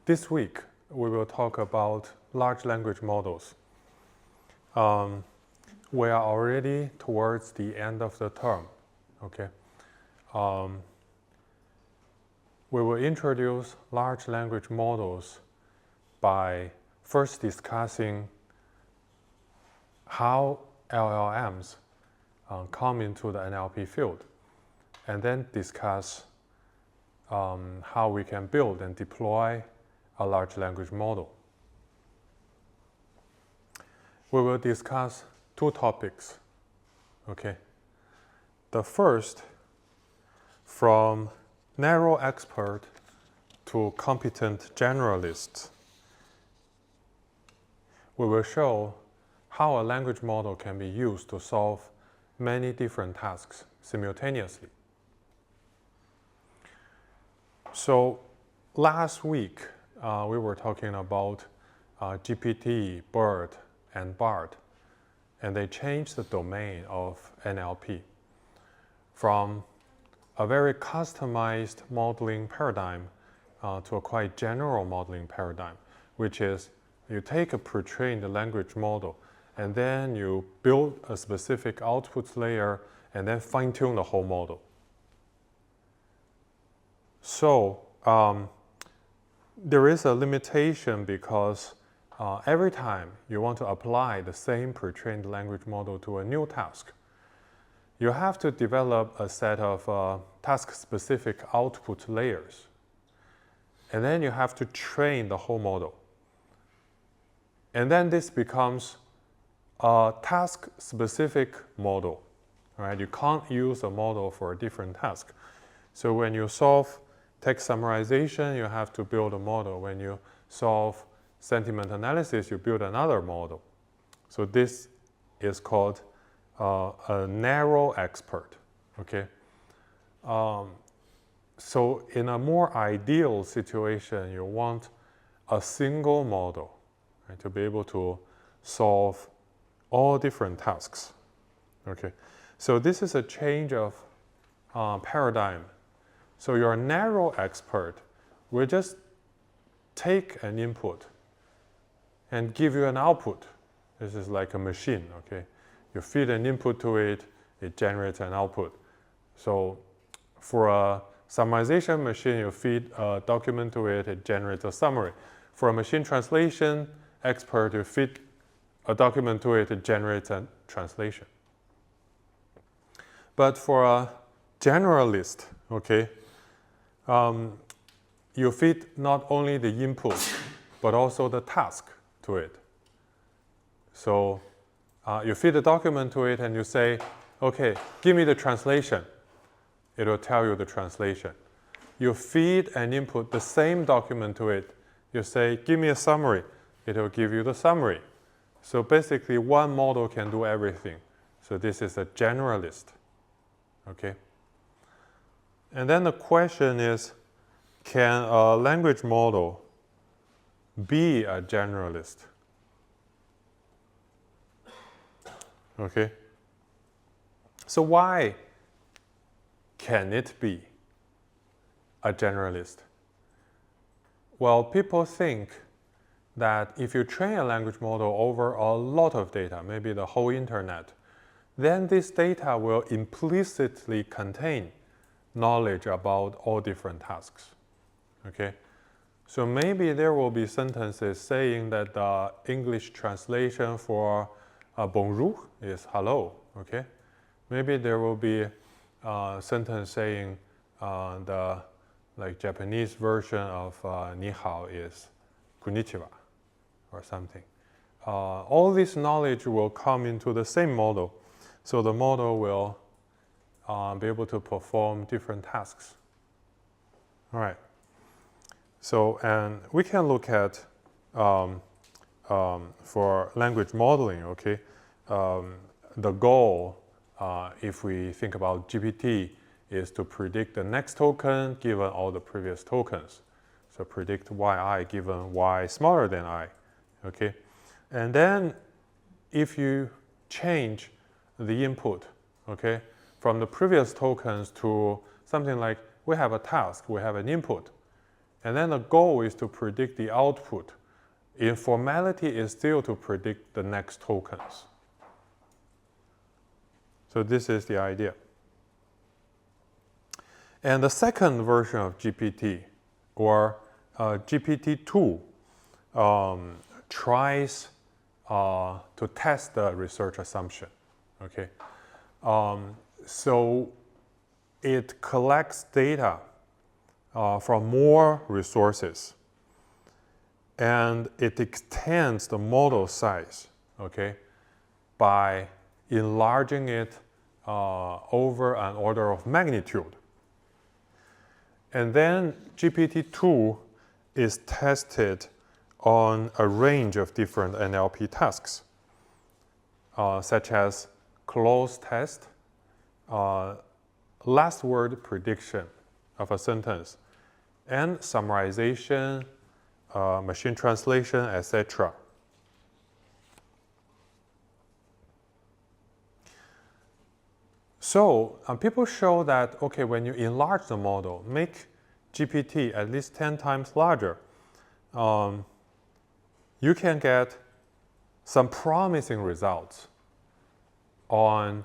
This week, we will talk about large language models. We are already towards the end of the term, okay? We will introduce large language models by first discussing how LLMs come into the NLP field, and then discuss how we can build and deploy a large language model. We will discuss two topics, okay? The first, from narrow expert to competent generalist. We will show how a language model can be used to solve many different tasks simultaneously. So last week, we were talking about GPT, BERT, and BART, and they changed the domain of NLP from a very customized modeling paradigm to a quite general modeling paradigm, which is you take a pre-trained language model and then you build a specific output layer and then fine-tune the whole model. So there is a limitation because every time you want to apply the same pre-trained language model to a new task, you have to develop a set of task-specific output layers. And then you have to train the whole model. And then this becomes a task-specific model, right? You can't use a model for a different task. So when you solve text summarization, you have to build a model. When you solve sentiment analysis, you build another model. So this is called a narrow expert, okay? So in a more ideal situation, you want a single model, right, to be able to solve all different tasks, okay? So this is a change of paradigm. So your narrow expert will just take an input and give you an output. This is like a machine, okay? You feed an input to it, it generates an output. So for a summarization machine, you feed a document to it, it generates a summary. For a machine translation expert, you feed a document to it, it generates a translation. But for a generalist, okay, you feed not only the input, but also the task to it. So you feed a document to it and you say, okay, give me the translation. It will tell you the translation. You feed and input the same document to it. You say, give me a summary. It will give you the summary. So basically, one model can do everything. So this is a generalist, okay? And then the question is, can a language model be a generalist? Okay? So why can it be a generalist? Well, people think that if you train a language model over a lot of data, maybe the whole internet, then this data will implicitly contain knowledge about all different tasks, okay? So maybe there will be sentences saying that the English translation for bonjour is hello, okay? Maybe there will be a sentence saying the Japanese version of ni hao is konnichiwa or something. All this knowledge will come into the same model. So the model will be able to perform different tasks. All right. So, and we can look at, for language modeling, okay, the goal, if we think about GPT, is to predict the next token given all the previous tokens. So predict yi given y smaller than I, okay? And then if you change the input, okay, from the previous tokens to something like we have a task, we have an input, And then the goal is to predict the output. Informality is still to predict the next tokens. So this is the idea. And the second version of GPT, or GPT-2, tries to test the research assumption. Okay, so it collects data from more resources, and it extends the model size, okay, by enlarging it over an order of magnitude. And then GPT-2 is tested on a range of different NLP tasks, such as close test, last word prediction of a sentence, and summarization, machine translation, etc. So people show that, okay, when you enlarge the model, make GPT at least 10 times larger, you can get some promising results on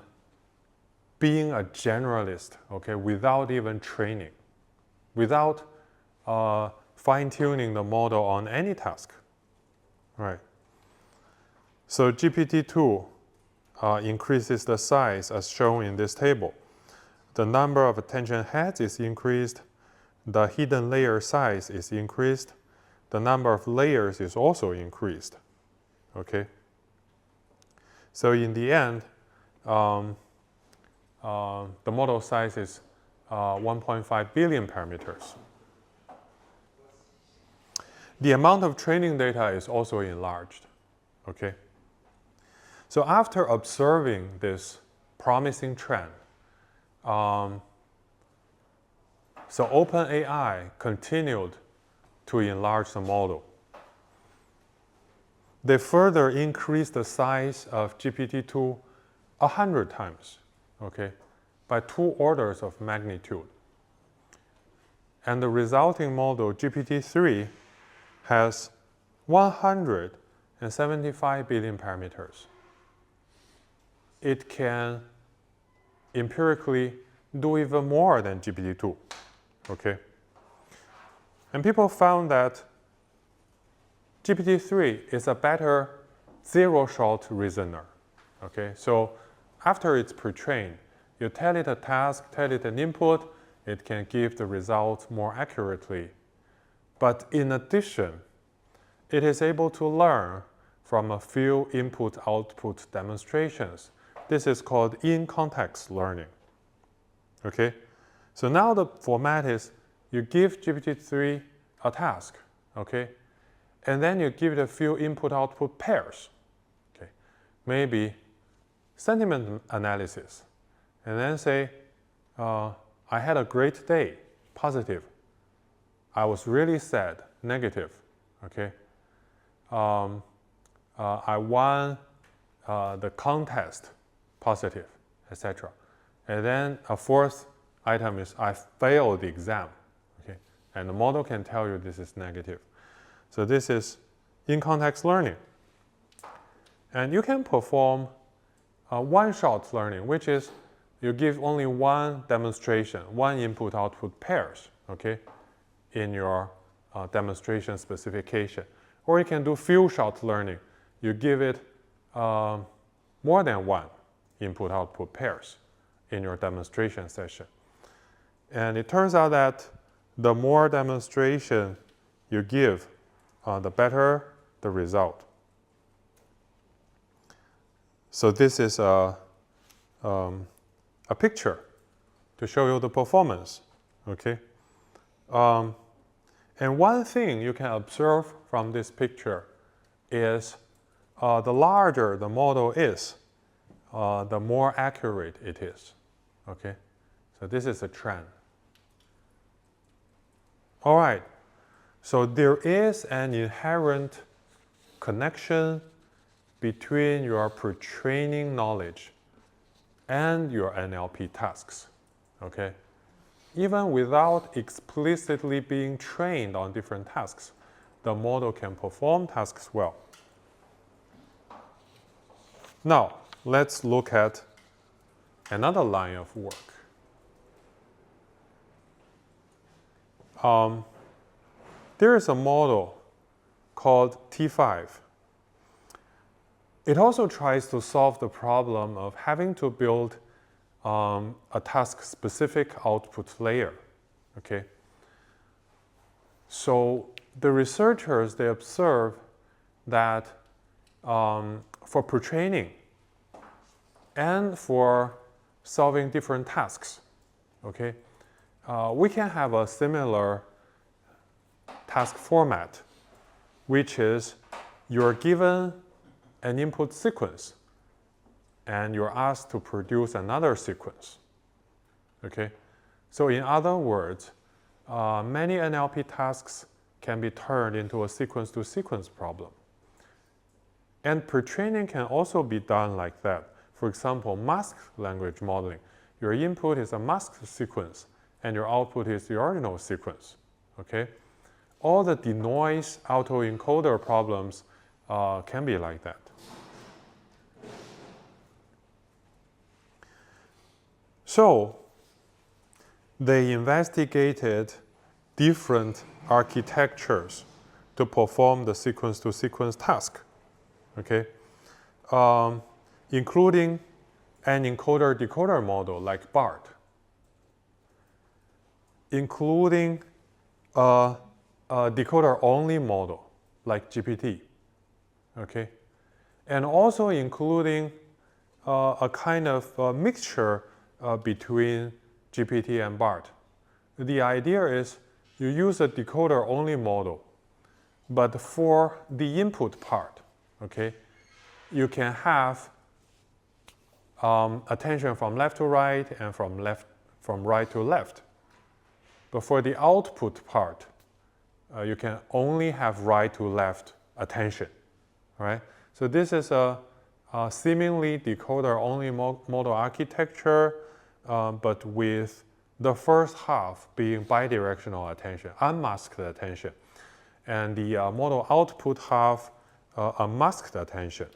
being a generalist, okay, without even training, without fine-tuning the model on any task, right? So GPT-2 increases the size as shown in this table. The number of attention heads is increased, the hidden layer size is increased, the number of layers is also increased, okay? So in the end, the model size is 1.5 billion parameters. The amount of training data is also enlarged, okay? So after observing this promising trend, so OpenAI continued to enlarge the model. They further increased the size of GPT-2 100 times, okay, by 2 orders of magnitude. And the resulting model, GPT-3, has 175 billion parameters. It can empirically do even more than GPT-2, okay? And people found that GPT-3 is a better zero-shot reasoner, okay? So after it's pre-trained, you tell it a task, tell it an input, it can give the result more accurately. But in addition, it is able to learn from a few input-output demonstrations. This is called in-context learning, okay? So now the format is you give GPT-3 a task, okay? And then you give it a few input-output pairs, okay? Maybe sentiment analysis, and then say, I had a great day, positive. I was really sad, negative, okay? I won the contest, positive, etc. And then a fourth item is I failed the exam, okay? And the model can tell you this is negative. So this is in-context learning. And you can perform one-shot learning, which is you give only one demonstration, one input-output pairs, okay, in your demonstration specification. Or you can do few-shot learning. You give it more than one input-output pairs in your demonstration session. And it turns out that the more demonstration you give, the better the result. So this is a picture to show you the performance, okay? And one thing you can observe from this picture is the larger the model is, the more accurate it is, okay? So this is a trend. All right, so there is an inherent connection between your pre-training knowledge and your NLP tasks, okay? even without explicitly being trained on different tasks, the model can perform tasks well. Now, let's look at another line of work. There is a model called T5. It also tries to solve the problem of having to build a task-specific output layer. Okay? So the researchers, they observe that for pre-training and for solving different tasks, okay, we can have a similar task format, which is you're given an input sequence and you're asked to produce another sequence. Okay? So in other words, many NLP tasks can be turned into a sequence-to-sequence problem. And pre-training can also be done like that. For example, masked language modeling. Your input is a masked sequence and your output is the original sequence. Okay? All the denoise autoencoder problems can be like that. So they investigated different architectures to perform the sequence-to-sequence task, okay? Including an encoder-decoder model like BART, including a decoder-only model like GPT, okay? And also including a kind of mixture between GPT and BART. The idea is you use a decoder-only model, but for the input part, okay, you can have attention from left to right and from right to left. But for the output part, you can only have right to left attention, right? So this is a seemingly decoder-only model architecture, but with the first half being bidirectional attention, unmasked attention, and the model output half a masked attention.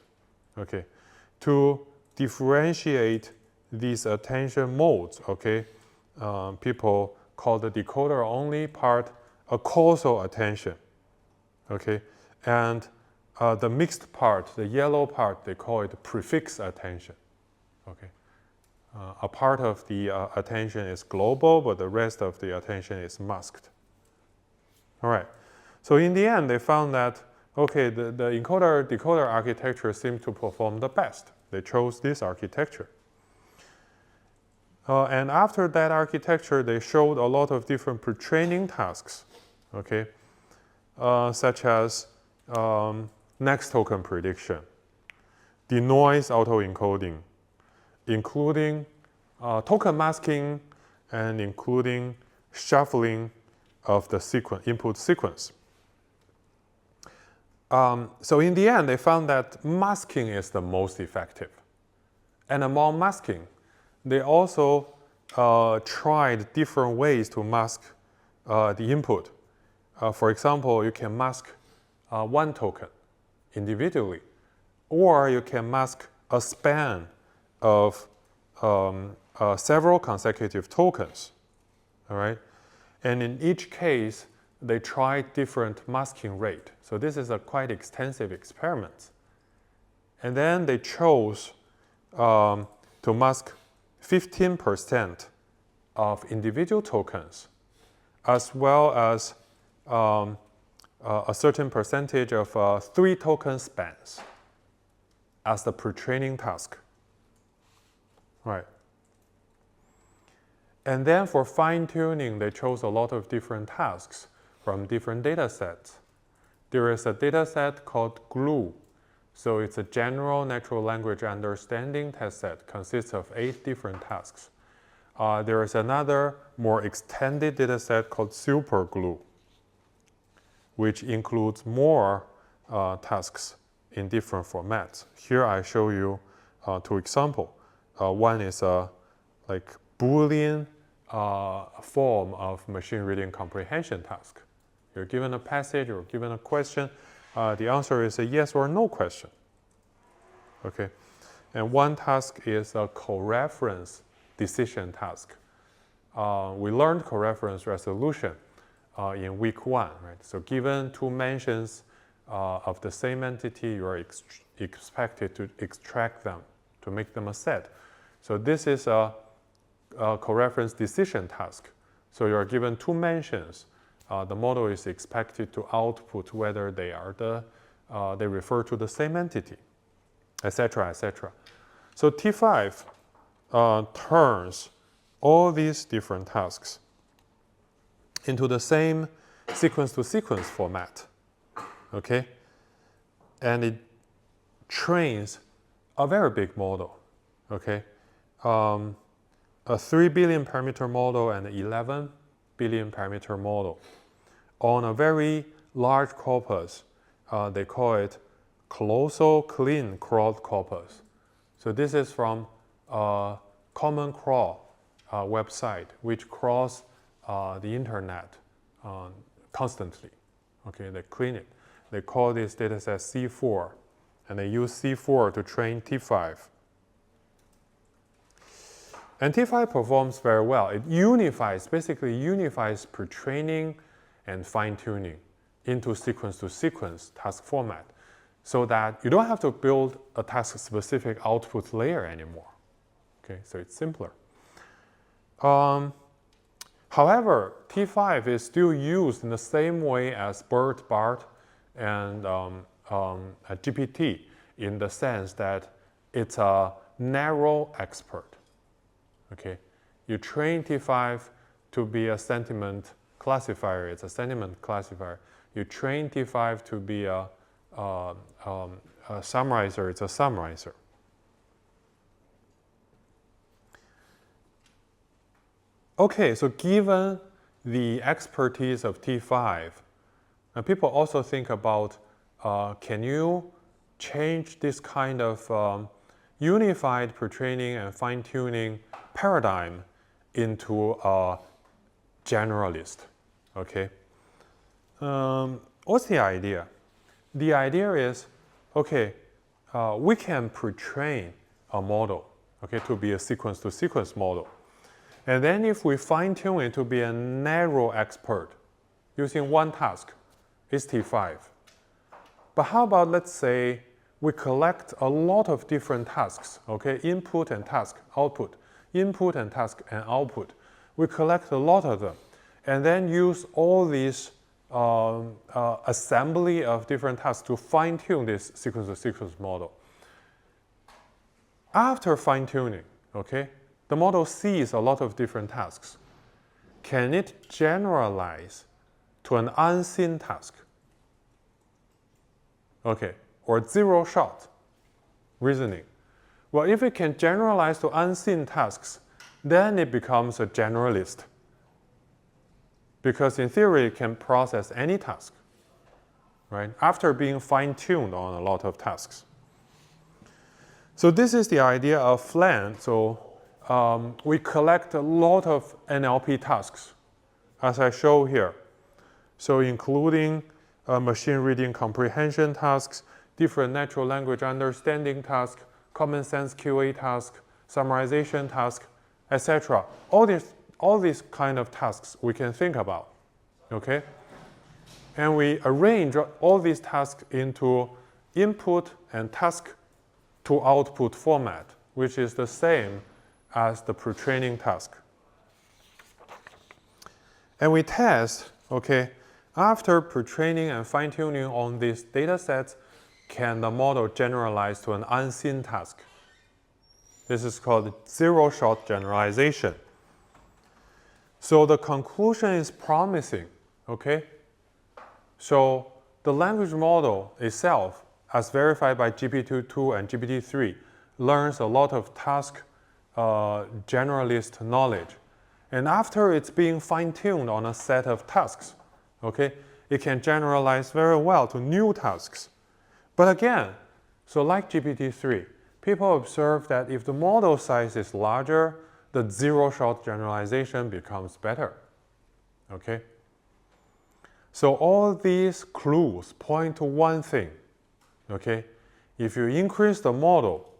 Okay, to differentiate these attention modes, okay, people call the decoder-only part a causal attention. Okay, and the mixed part, the yellow part, they call it prefix attention. Okay. A part of the attention is global, but the rest of the attention is masked. All right. So in the end, they found that, okay, the encoder-decoder architecture seemed to perform the best. They chose this architecture. And after that architecture, they showed a lot of different pre-training tasks, okay, such as next token prediction, denoise autoencoding, including token masking and including shuffling of the input sequence. So in the end, they found that masking is the most effective. And among masking, they also tried different ways to mask the input. For example, you can mask one token individually, or you can mask a span of several consecutive tokens, all right? And in each case, they tried different masking rate. So this is a quite extensive experiment. And then they chose to mask 15% of individual tokens, as well as a certain percentage of 3 token spans as the pre-training task. Right. And then for fine-tuning, they chose a lot of different tasks from different data sets. There is a data set called GLUE. So it's a general natural language understanding test set, consists of 8 different tasks. There is another more extended data set called SuperGLUE, which includes more tasks in different formats. Here I show you 2 examples. One is like Boolean form of machine reading comprehension task. You're given a passage, you're given a question. The answer is a yes or no question. Okay, and one task is a co-reference decision task. We learned co-reference resolution in week 1, right? So given two mentions of the same entity, you are expected to extract them, to make them a set. So this is a co-reference decision task. So you are given two mentions. The model is expected to output whether they refer to the same entity, etc., etc. So T5 turns all these different tasks into the same sequence-to-sequence format, okay? And it trains a very big model, okay? A 3 billion parameter model and an 11 billion parameter model on a very large corpus. They call it colossal clean crawled corpus. So this is from Common Crawl website, which crawls the internet constantly. Okay, they clean it. They call this dataset C4, and they use C4 to train T5. And T5 performs very well. It basically unifies pre-training and fine-tuning into sequence-to-sequence task format, so that you don't have to build a task-specific output layer anymore. Okay, so it's simpler. However, T5 is still used in the same way as BERT, BART, and GPT, in the sense that it's a narrow expert. Okay, you train T5 to be a sentiment classifier. It's a sentiment classifier. You train T5 to be a summarizer. It's a summarizer. Okay, so given the expertise of T5, people also think about, can you change this kind of unified pre-training and fine-tuning paradigm into a generalist, okay? What's the idea? The idea is, okay, we can pre-train a model, okay, to be a sequence-to-sequence model. And then if we fine-tune it to be a narrow expert using one task, it's T5. But how about, let's say, we collect a lot of different tasks, okay, input and task, output, input and task and output. We collect a lot of them, and then use all these assembly of different tasks to fine-tune this sequence-to-sequence model. After fine-tuning, okay, the model sees a lot of different tasks. Can it generalize to an unseen task? Okay, or zero-shot reasoning. Well, if it can generalize to unseen tasks, then it becomes a generalist. Because in theory, it can process any task, right? After being fine-tuned on a lot of tasks. So this is the idea of FLAN. So we collect a lot of NLP tasks, as I show here. So including machine reading comprehension tasks, different natural language understanding tasks, common sense QA tasks, summarization tasks, etc. All these kind of tasks we can think about, okay? And we arrange all these tasks into input and task to output format, which is the same as the pre-training task. And we test, okay, after pre-training and fine-tuning on these data sets, can the model generalize to an unseen task? This is called zero-shot generalization. So the conclusion is promising, okay? So the language model itself, as verified by GPT-2 and GPT-3, learns a lot of task generalist knowledge. And after it's being fine-tuned on a set of tasks, okay, it can generalize very well to new tasks. But again, so like GPT-3, people observe that if the model size is larger, the zero-shot generalization becomes better. Okay? So all these clues point to one thing. Okay? If you increase the model,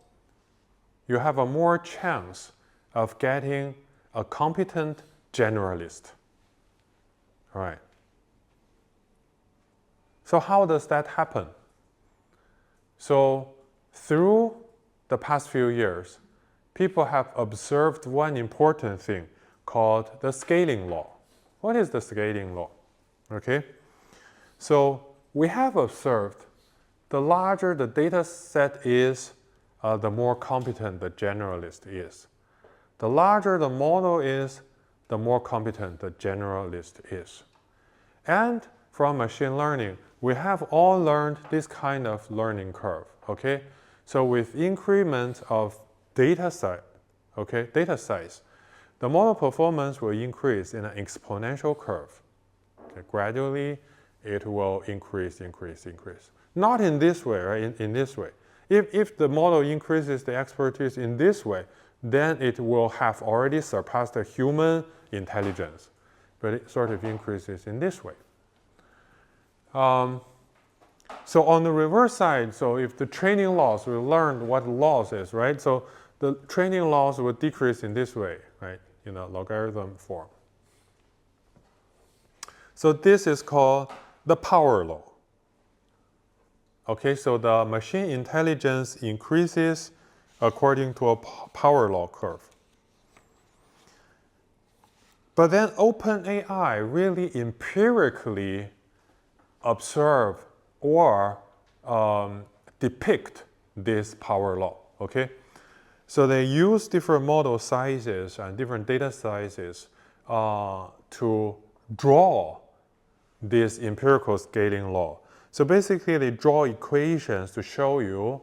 you have a more chance of getting a competent generalist. All right. So how does that happen? So through the past few years, people have observed one important thing called the scaling law. What is the scaling law? Okay, so we have observed the larger the data set is, the more competent the generalist is. The larger the model is, the more competent the generalist is. And from machine learning, we have all learned this kind of learning curve. Okay, so with increment of data size, the model performance will increase in an exponential curve. Okay, gradually, it will increase. Not in this way, right? In this way. If the model increases the expertise in this way, then it will have already surpassed the human intelligence. But it sort of increases in this way. So on the reverse side, so if the training loss, we learned what loss is, right? So the training loss will decrease in this way, right? In a logarithm form. So this is called the power law. Okay, so the machine intelligence increases according to a power law curve. But then OpenAI really empirically observe or depict this power law, okay? So they use different model sizes and different data sizes to draw this empirical scaling law. So basically they draw equations to show you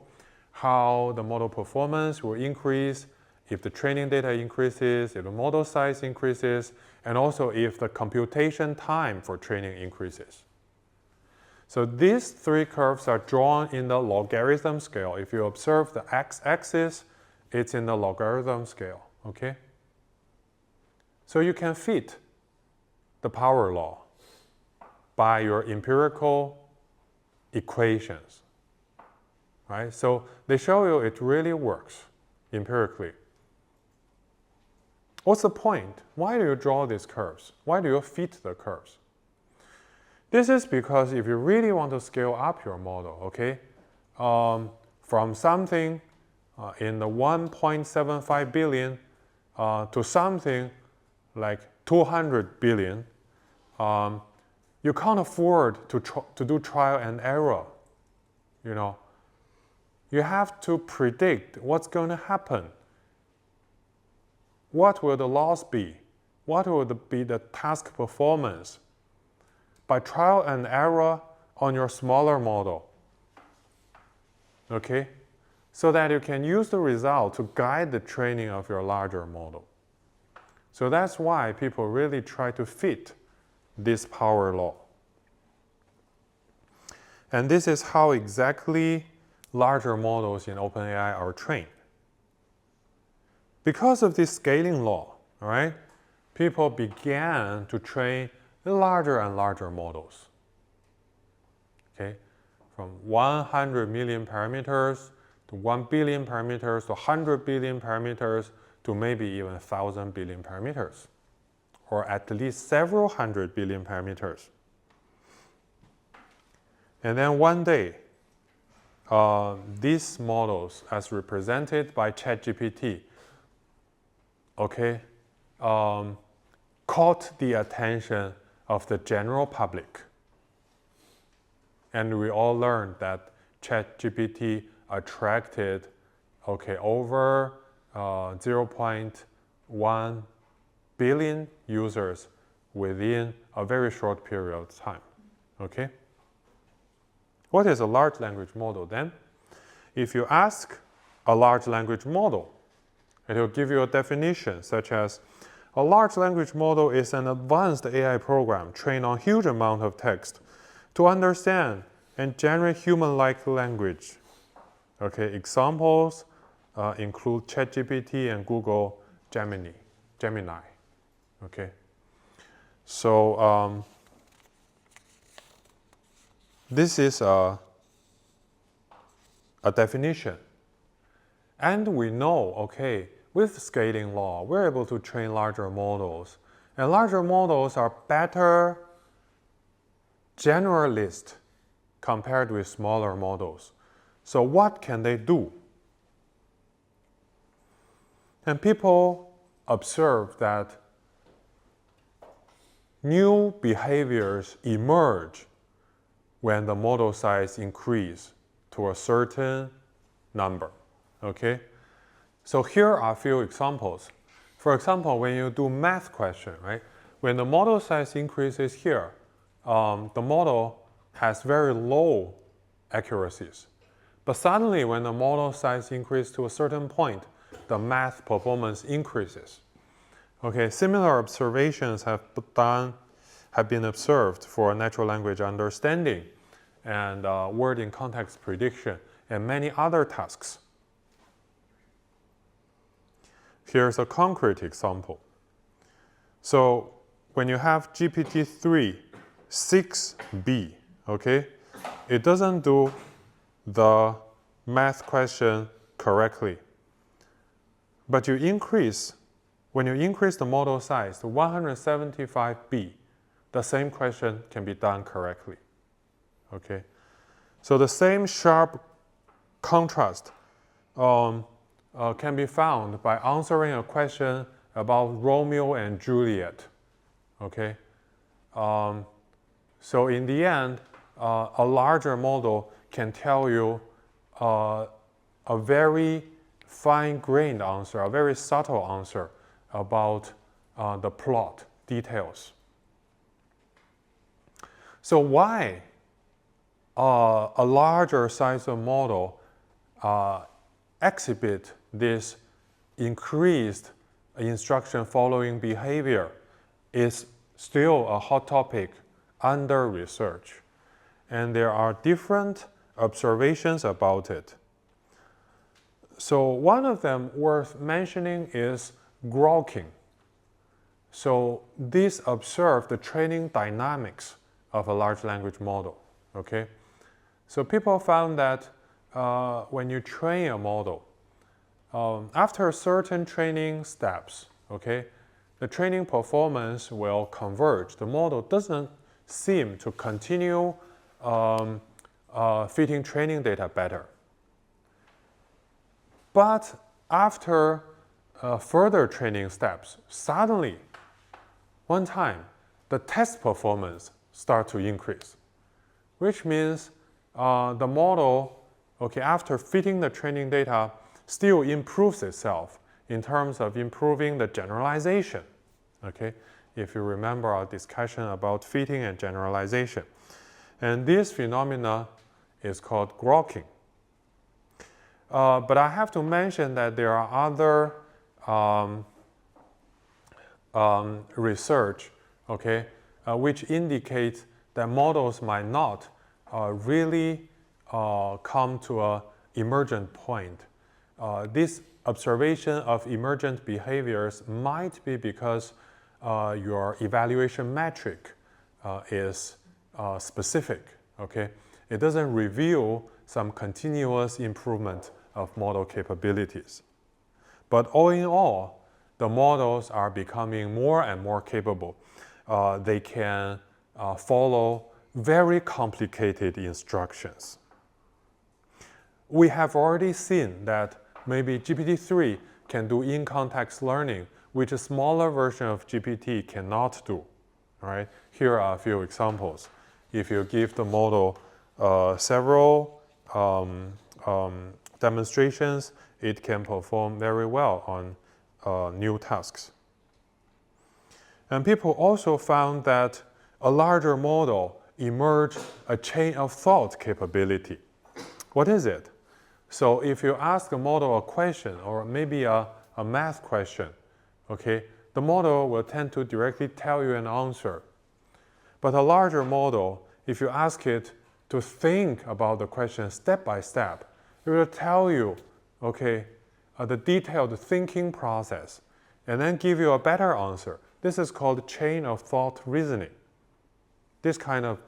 how the model performance will increase if the training data increases, if the model size increases, and also if the computation time for training increases. So these three curves are drawn in the logarithm scale. If you observe the x-axis, it's in the logarithm scale, okay? So you can fit the power law by your empirical equations, right? So they show you it really works empirically. What's the point? Why do you draw these curves? Why do you fit the curves? This is because if you really want to scale up your model, okay, from something in the 1.75 billion to something like 200 billion, you can't afford to do trial and error, you know. You have to predict what's going to happen. What will the loss be? What will be the task performance? By trial and error on your smaller model, okay? So that you can use the result to guide the training of your larger model. So that's why people really try to fit this power law. And this is how exactly larger models in OpenAI are trained. Because of this scaling law, all right, people began to train larger and larger models. Okay, from 100 million parameters to 1 billion parameters to 100 billion parameters to maybe even 1,000 billion parameters, or at least several hundred billion parameters. And then one day, these models, as represented by ChatGPT, okay, caught the attention of the general public. And we all learned that ChatGPT attracted, okay, over 0.1 billion users within a very short period of time, okay? What is a large language model then? If you ask a large language model, it will give you a definition such as, a large language model is an advanced AI program trained on a huge amount of text to understand and generate human-like language. Okay, examples include ChatGPT and Google Gemini. Gemini. Okay, so this is a definition. And we know, okay, with scaling law, we're able to train larger models. And larger models are better generalist compared with smaller models. So what can they do? And people observe that new behaviors emerge when the model size increase to a certain number. Okay? So here are a few examples. For example, when you do math question, right? When the model size increases here, the model has very low accuracies. But suddenly, when the model size increases to a certain point, the math performance increases. Okay, similar observations have been observed for natural language understanding and word in context prediction and many other tasks. Here's a concrete example. So when you have GPT-3 6B, okay, it doesn't do the math question correctly. But when you increase the model size to 175B, the same question can be done correctly. Okay, so the same sharp contrast can be found by answering a question about Romeo and Juliet. Okay, so in the end, a larger model can tell you a very fine-grained answer, a very subtle answer about the plot details. So why a larger size of model exhibit this increased instruction following behavior is still a hot topic under research. And there are different observations about it. So one of them worth mentioning is grokking. So this observes the training dynamics of a large language model. Okay, so people found that when you train a model, after certain training steps, okay, the training performance will converge. The model doesn't seem to continue fitting training data better. But after further training steps, suddenly, one time, the test performance starts to increase, which means the model, okay, after fitting the training data, still improves itself in terms of improving the generalization. Okay, if you remember our discussion about fitting and generalization. And this phenomena is called grokking. But I have to mention that there are other research, okay, which indicates that models might not really come to an emergent point. This observation of emergent behaviors might be because your evaluation metric is specific. Okay, it doesn't reveal some continuous improvement of model capabilities. But all in all, the models are becoming more and more capable. They can follow very complicated instructions. We have already seen that maybe GPT-3 can do in-context learning, which a smaller version of GPT cannot do. All right? Here are a few examples. If you give the model several demonstrations, it can perform very well on new tasks. And people also found that a larger model emerged a chain of thought capability. What is it? So if you ask a model a question or maybe a math question, okay, the model will tend to directly tell you an answer. But a larger model, if you ask it to think about the question step by step, it will tell you, okay, the detailed thinking process. and then give you a better answer. This is called chain of thought reasoning. This kind of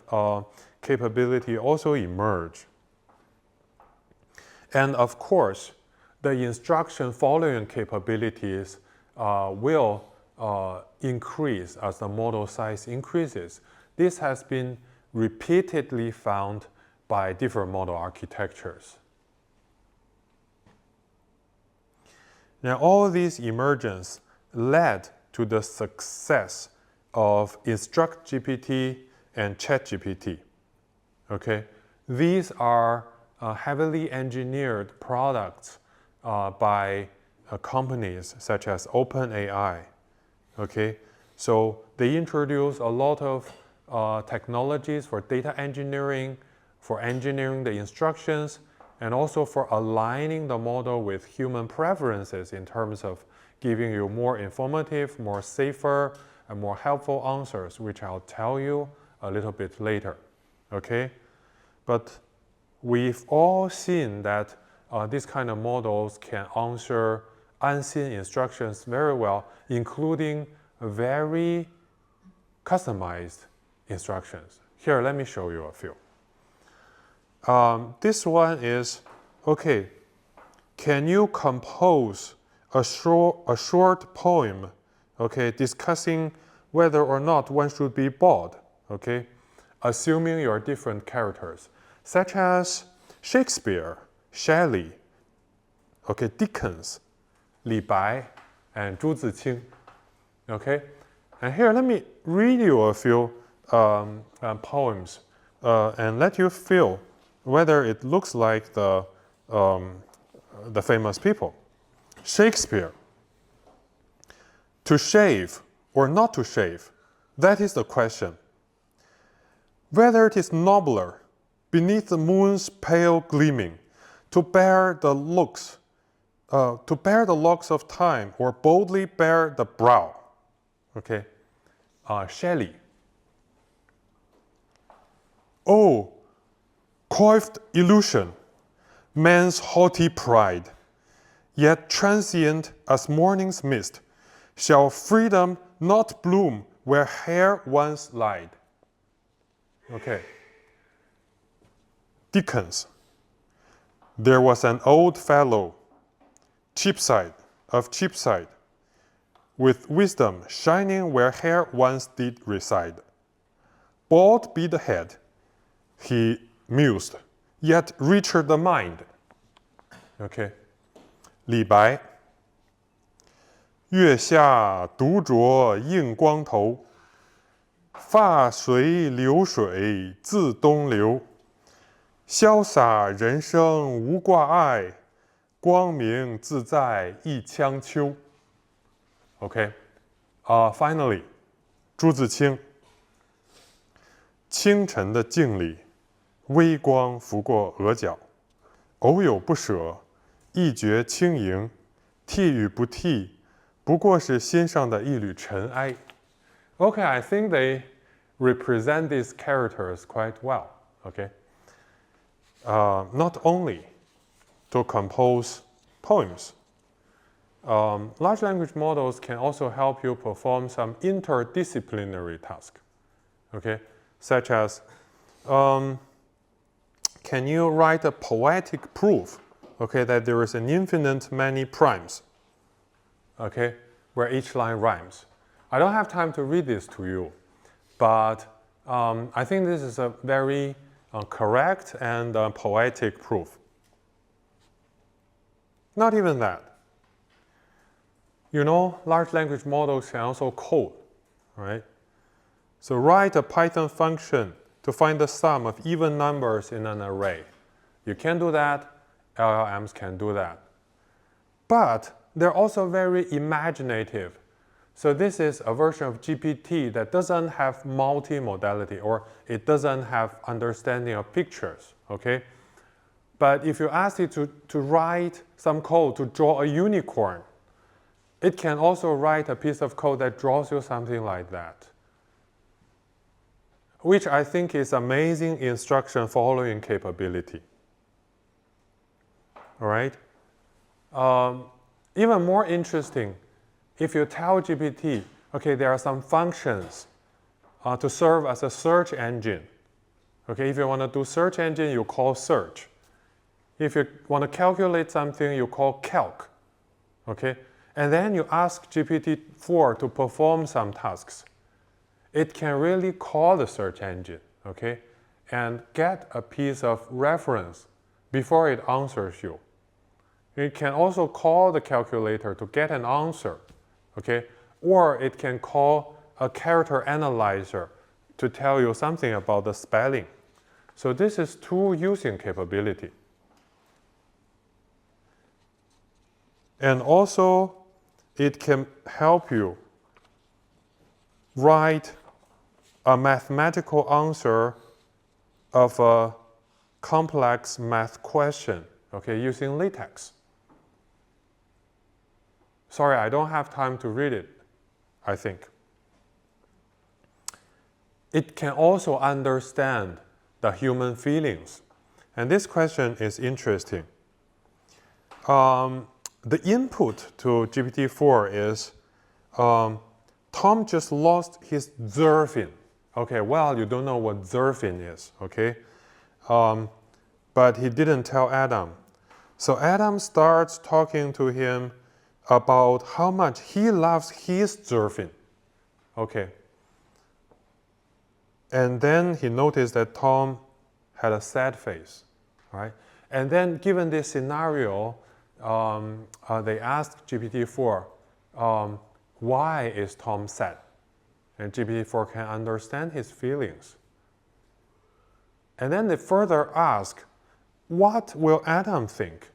capability also emerge. And of course, the instruction following capabilities will increase as the model size increases. This has been repeatedly found by different model architectures. Now, all these emergence led to the success of InstructGPT and ChatGPT. Okay, these are heavily engineered products by companies such as OpenAI. Okay, so they introduce a lot of technologies for data engineering, for engineering the instructions, and also for aligning the model with human preferences in terms of giving you more informative, more safer, and more helpful answers, which I'll tell you a little bit later. Okay, but we've all seen that these kind of models can answer unseen instructions very well, including very customized instructions. Here, let me show you a few. This one is, okay, can you compose a short poem, okay, discussing whether or not one should be bald, okay, assuming your different characters, such as Shakespeare, Shelley, okay, Dickens, Li Bai, and Zhu Ziqing, okay? And here, let me read you a few poems and let you feel whether it looks like the famous people. Shakespeare, to shave or not to shave, that is the question. Whether it is nobler, beneath the moon's pale gleaming, to bear the locks of time, or boldly bear the brow. Okay, Shelley. Oh, coiffed illusion, man's haughty pride, yet transient as morning's mist, shall freedom not bloom where hair once lied. Okay. Dickens. There was an old fellow, Cheapside, with wisdom shining where hair once did reside. Bald be the head, he mused, yet richer the mind. Okay. Li Bai. 月下独酌映光头，发随流水自东流。潇洒人生无挂碍，光明自在一腔秋。Okay, finally, 朱自清。清晨的镜里，微光拂过额角，偶有不舍，一觉轻盈，替与不替，不过是心上的一缕尘埃。Okay, I think they represent these characters quite well. Okay. Not only to compose poems, large language models can also help you perform some interdisciplinary tasks, okay? Such as, can you write a poetic proof, okay, that there is an infinite many primes, okay, where each line rhymes. I don't have time to read this to you, but I think this is a very correct and poetic proof. Not even that. You know, large language models can also code, right? So write a Python function to find the sum of even numbers in an array. You can do that, LLMs can do that. But they're also very imaginative. So this is a version of GPT that doesn't have multimodality, or it doesn't have understanding of pictures, okay? But if you ask it to write some code to draw a unicorn, it can also write a piece of code that draws you something like that, which I think is amazing instruction following capability. All right? Even more interesting, if you tell GPT, okay, there are some functions to serve as a search engine. Okay, if you want to do search engine, you call search. If you want to calculate something, you call calc. Okay, and then you ask GPT-4 to perform some tasks. It can really call the search engine, okay, and get a piece of reference before it answers you. It can also call the calculator to get an answer, okay, or it can call a character analyzer to tell you something about the spelling. So this is tool using capability. And also, it can help you write a mathematical answer of a complex math question, okay, using LaTeX. Sorry, I don't have time to read it, I think. It can also understand the human feelings. And this question is interesting. The input to GPT-4 is, Tom just lost his Zerfin. Okay, well, you don't know what Zerfin is, okay? But he didn't tell Adam. So Adam starts talking to him about how much he loves his Zerfin. Okay. And then he noticed that Tom had a sad face, right? And then given this scenario, they asked GPT-4, why is Tom sad? And GPT-4 can understand his feelings. And then they further ask, what will Adam think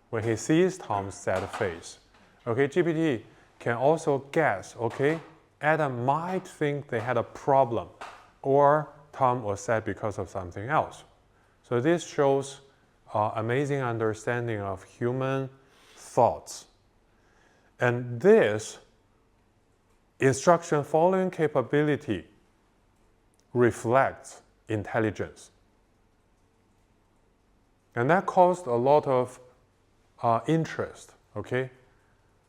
when he sees Tom's sad face? Okay, GPT can also guess, okay, Adam might think they had a problem, or Tom was sad because of something else. So this shows amazing understanding of human thoughts. And this instruction following capability reflects intelligence. And that caused a lot of interest, okay?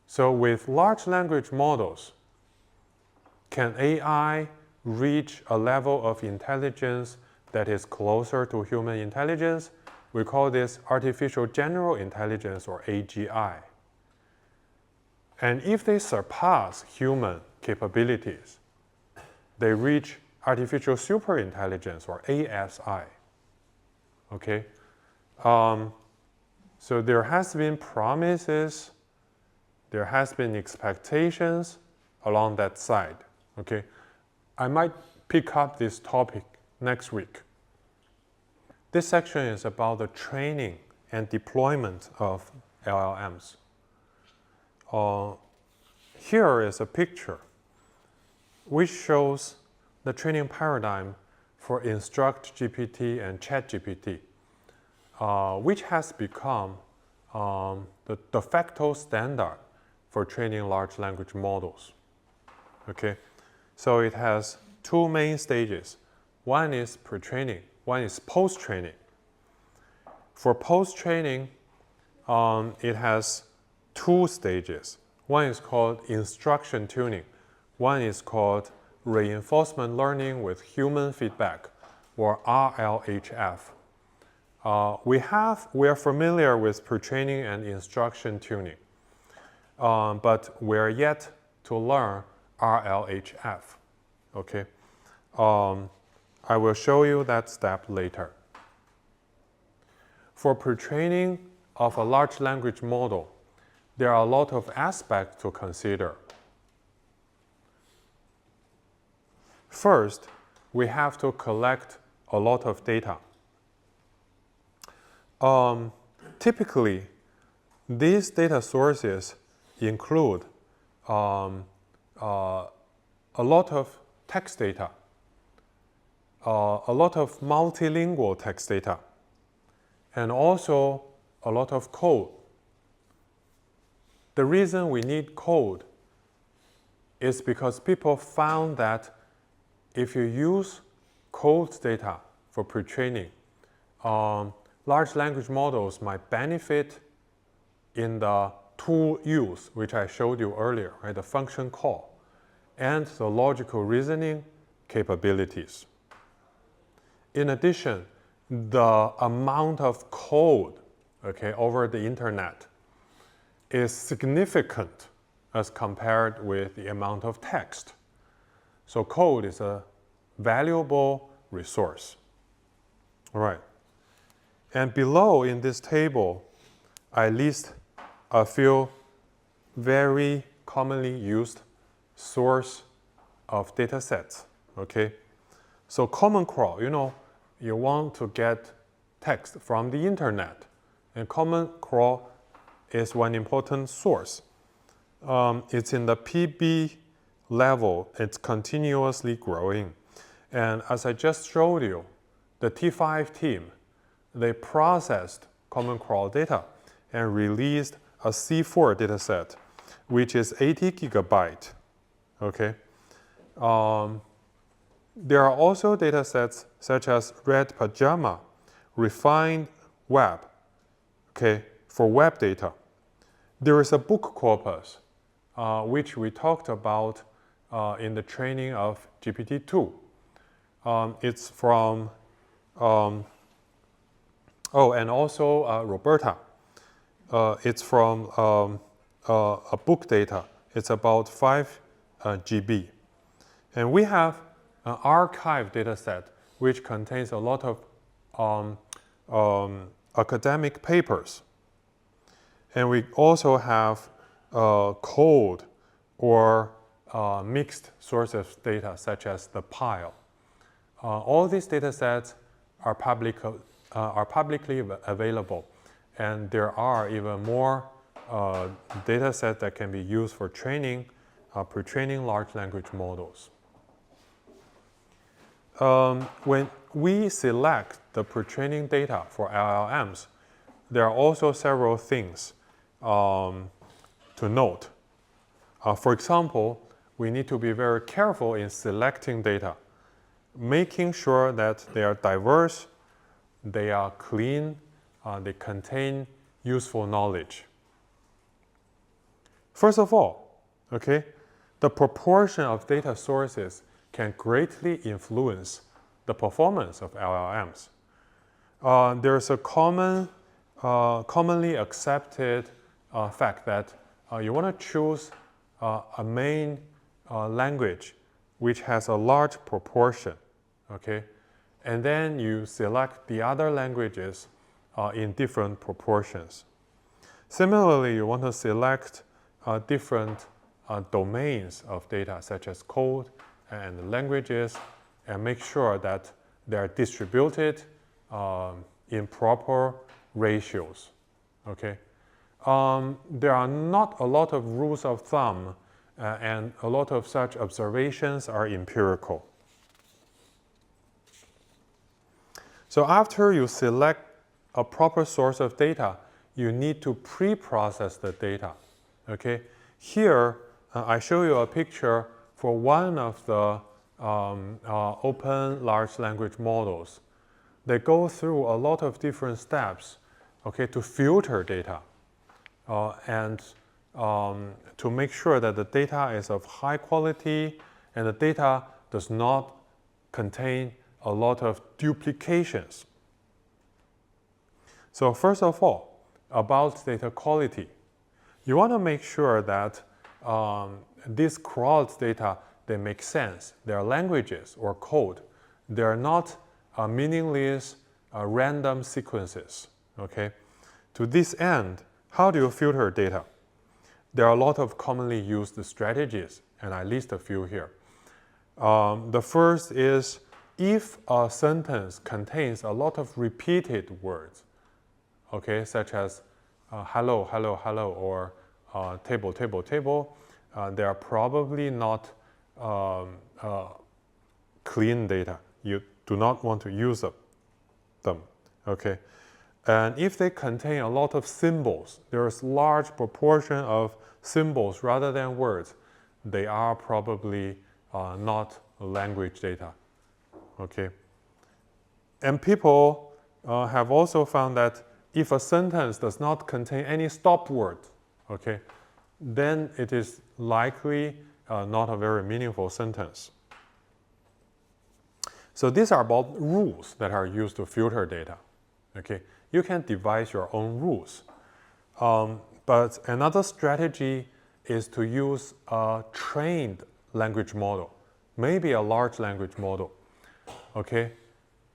So with large language models, can AI reach a level of intelligence that is closer to human intelligence? We call this artificial general intelligence, or AGI. And if they surpass human capabilities, they reach artificial superintelligence, or ASI. Okay? So there has been promises, there has been expectations along that side. Okay? I might pick up this topic next week. This section is about the training and deployment of LLMs. Here is a picture which shows the training paradigm for Instruct-GPT and Chat-GPT, which has become the de facto standard for training large language models. Okay, so it has two main stages. One is pre-training, one is post-training. For post-training, it has two stages. One is called instruction tuning. One is called reinforcement learning with human feedback, or RLHF. We are familiar with pre-training and instruction tuning, but we're yet to learn RLHF. Okay, I will show you that step later. For pre-training of a large language model, there are a lot of aspects to consider. First, we have to collect a lot of data. Typically, these data sources include a lot of text data, a lot of multilingual text data, and also a lot of code. The reason we need code is because people found that if you use code data for pre-training, large language models might benefit in the tool use, which I showed you earlier, right? The function call, and the logical reasoning capabilities. In addition, the amount of code, okay, over the internet is significant as compared with the amount of text. So code is a valuable resource. All right. And below in this table, I list a few very commonly used source of data sets, okay? So Common Crawl, you want to get text from the internet, and Common Crawl is one important source. It's in the PB level, it's continuously growing. And as I just showed you, the T5 team, they processed Common Crawl data and released a C4 dataset, which is 80 gigabyte, okay? There are also datasets such as Red Pajama, Refined Web, okay, for web data. There is a book corpus, which we talked about in the training of GPT-2. It's from, and also Roberta. It's from a book data. It's about 5 GB. And we have an archive data set which contains a lot of academic papers. And we also have cold or mixed sources of data such as the pile. All these data sets are publicly available, and there are even more data sets that can be used for training, pre-training large language models. When we select the pre-training data for LLMs, there are also several things to note. For example, we need to be very careful in selecting data, making sure that they are diverse, they are clean, they contain useful knowledge. First of all, okay, the proportion of data sources can greatly influence the performance of LLMs. There's a commonly accepted fact that you want to choose a main language which has a large proportion, okay? And then you select the other languages in different proportions. Similarly, you want to select different domains of data, such as code and languages, and make sure that they are distributed in proper ratios, okay? There are not a lot of rules of thumb, and a lot of such observations are empirical. So after you select a proper source of data, you need to pre-process the data, okay? Here, I show you a picture for one of the open large language models. They go through a lot of different steps, okay, to filter data and to make sure that the data is of high quality and the data does not contain a lot of duplications. So first of all, about data quality, you want to make sure that these crawled data, they make sense. They are languages or code. They are not meaningless random sequences, okay? To this end, how do you filter data? There are a lot of commonly used strategies, and I list a few here. The first is if a sentence contains a lot of repeated words, okay, such as hello, hello, hello, or table, table, table, they are probably not clean data. You do not want to use them, okay? And if they contain a lot of symbols, there is large proportion of symbols rather than words, they are probably not language data, okay? And people have also found that if a sentence does not contain any stop words, okay, then it is likely not a very meaningful sentence. So these are about rules that are used to filter data. Okay, you can devise your own rules. But another strategy is to use a trained language model, maybe a large language model, okay,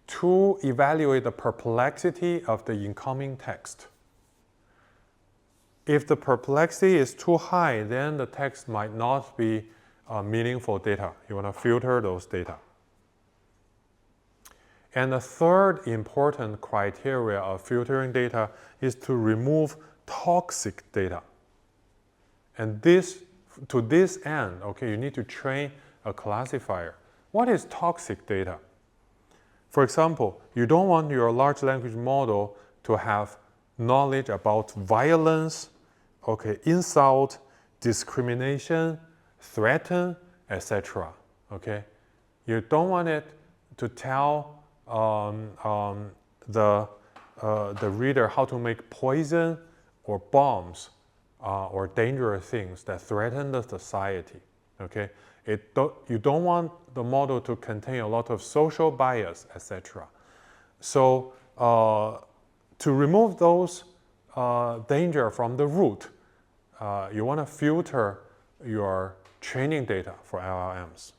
to evaluate the perplexity of the incoming text. If the perplexity is too high, then the text might not be meaningful data. You want to filter those data. And the third important criteria of filtering data is to remove toxic data. And to this end, okay, you need to train a classifier. What is toxic data? For example, you don't want your large language model to have knowledge about violence, okay, insult, discrimination, threaten, etc. Okay, you don't want it to tell the reader how to make poison or bombs or dangerous things that threaten the society. Okay, you don't want the model to contain a lot of social bias, etc. So to remove those danger from the root, you want to filter your training data for LLMs.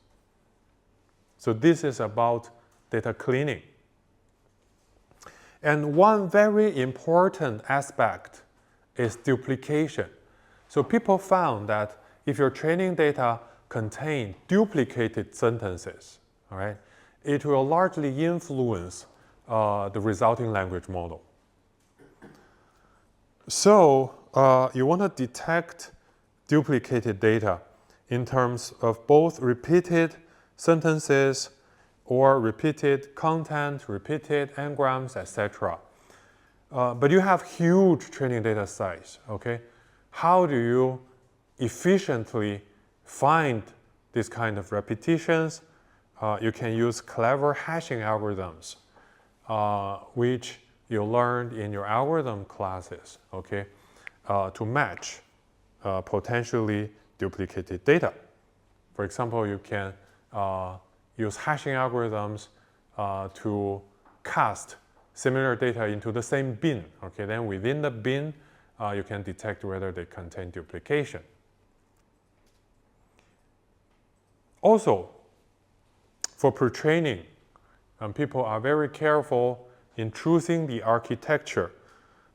So this is about data cleaning. And one very important aspect is duplication. So people found that if your training data contain duplicated sentences, all right, it will largely influence the resulting language model. So you want to detect duplicated data in terms of both repeated sentences or repeated content, repeated n-grams, etc. But you have huge training data size, okay? How do you efficiently find this kind of repetitions? You can use clever hashing algorithms, which you learned in your algorithm classes, okay, to match potentially duplicated data. For example, you can use hashing algorithms to cast similar data into the same bin. Okay, then within the bin, you can detect whether they contain duplication. Also, for pre-training, people are very careful in choosing the architecture.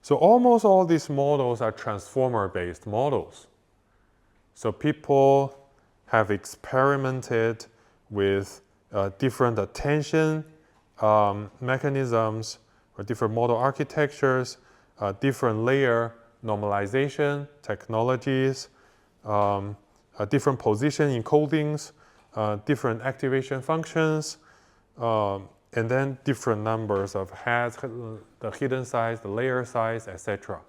So almost all these models are transformer-based models. So people have experimented with different attention mechanisms or different model architectures, different layer normalization technologies, different position encodings, different activation functions, and then different numbers of heads, the hidden size, the layer size, etc.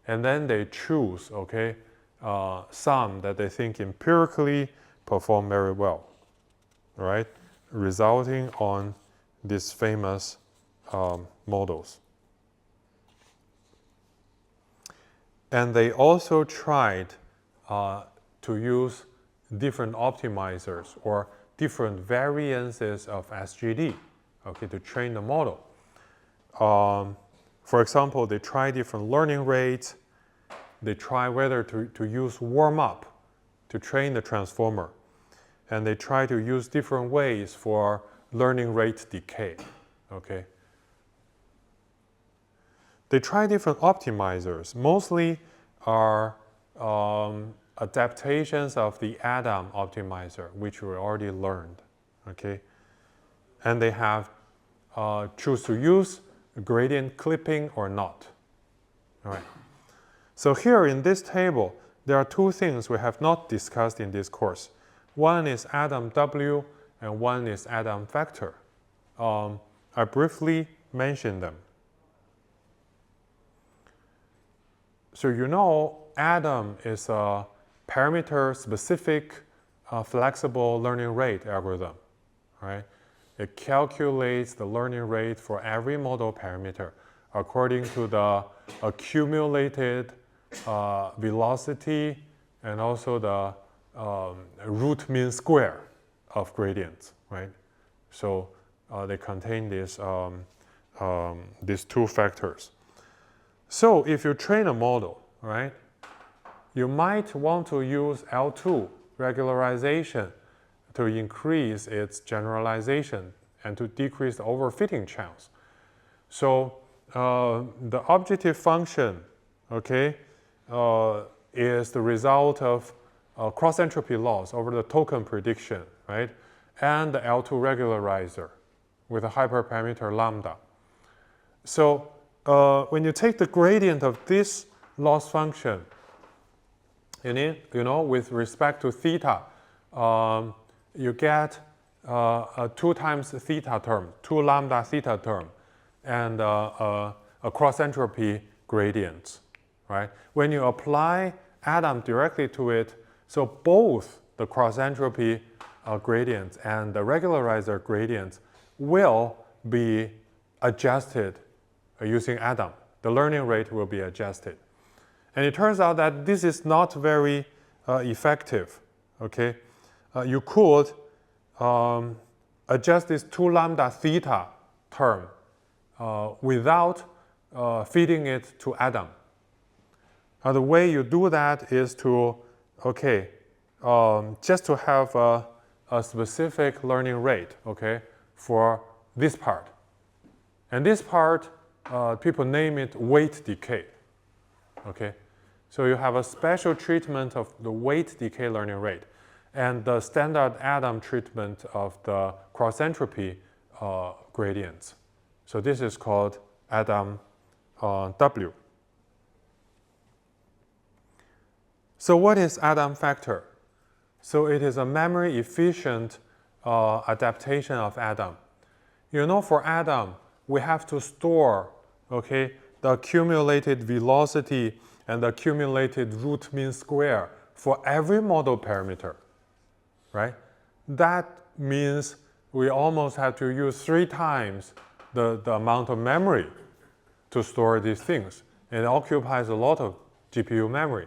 And then they choose, okay, some that they think empirically perform very well, right? Resulting on these famous models. And they also tried to use different optimizers or different variances of SGD, okay, to train the model. For example, they try different learning rates. They try whether to use warm-up to train the transformer. And they try to use different ways for learning rate decay, okay? They try different optimizers. Mostly are adaptations of the Adam optimizer, which we already learned, okay? And they have choose to use gradient clipping or not, all right? So here in this table, there are two things we have not discussed in this course. One is Adam W, and one is Adam vector. I briefly mentioned them. So you know Adam is a parameter-specific flexible learning rate algorithm, right? It calculates the learning rate for every model parameter according to the accumulated velocity and also the root mean square of gradients, right? So they contain these two factors. So if you train a model, right, you might want to use L2 regularization to increase its generalization and to decrease the overfitting chance. So the objective function, okay, is the result of cross-entropy loss over the token prediction, right, and the L2 regularizer with a hyperparameter lambda. So when you take the gradient of this loss function, with respect to theta, you get a 2 times theta term, 2 lambda theta term, and a cross-entropy gradient, right? When you apply Adam directly to it, so both the cross-entropy gradients and the regularizer gradients will be adjusted using Adam. The learning rate will be adjusted. And it turns out that this is not very effective, okay? You could adjust this 2 lambda theta term without feeding it to Adam. Now the way you do that is to, okay, just to have a specific learning rate, okay, for this part. And this part, people name it weight decay, okay? So you have a special treatment of the weight decay learning rate and the standard Adam treatment of the cross-entropy gradients. So this is called Adam W. So what is Adam factor? So it is a memory efficient adaptation of Adam. You know, for Adam, we have to store, okay, the accumulated velocity and the accumulated root mean square for every model parameter, right? That means we almost have to use 3 times the amount of memory to store these things. It occupies a lot of GPU memory.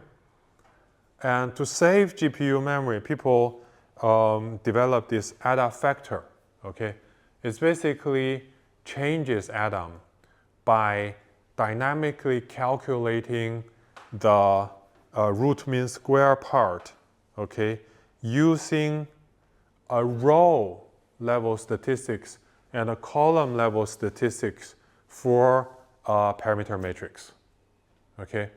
And to save GPU memory, people develop this Adam factor, okay? It basically changes Adam by dynamically calculating the root mean square part, okay, using a row level statistics and a column level statistics for a parameter matrix, okay?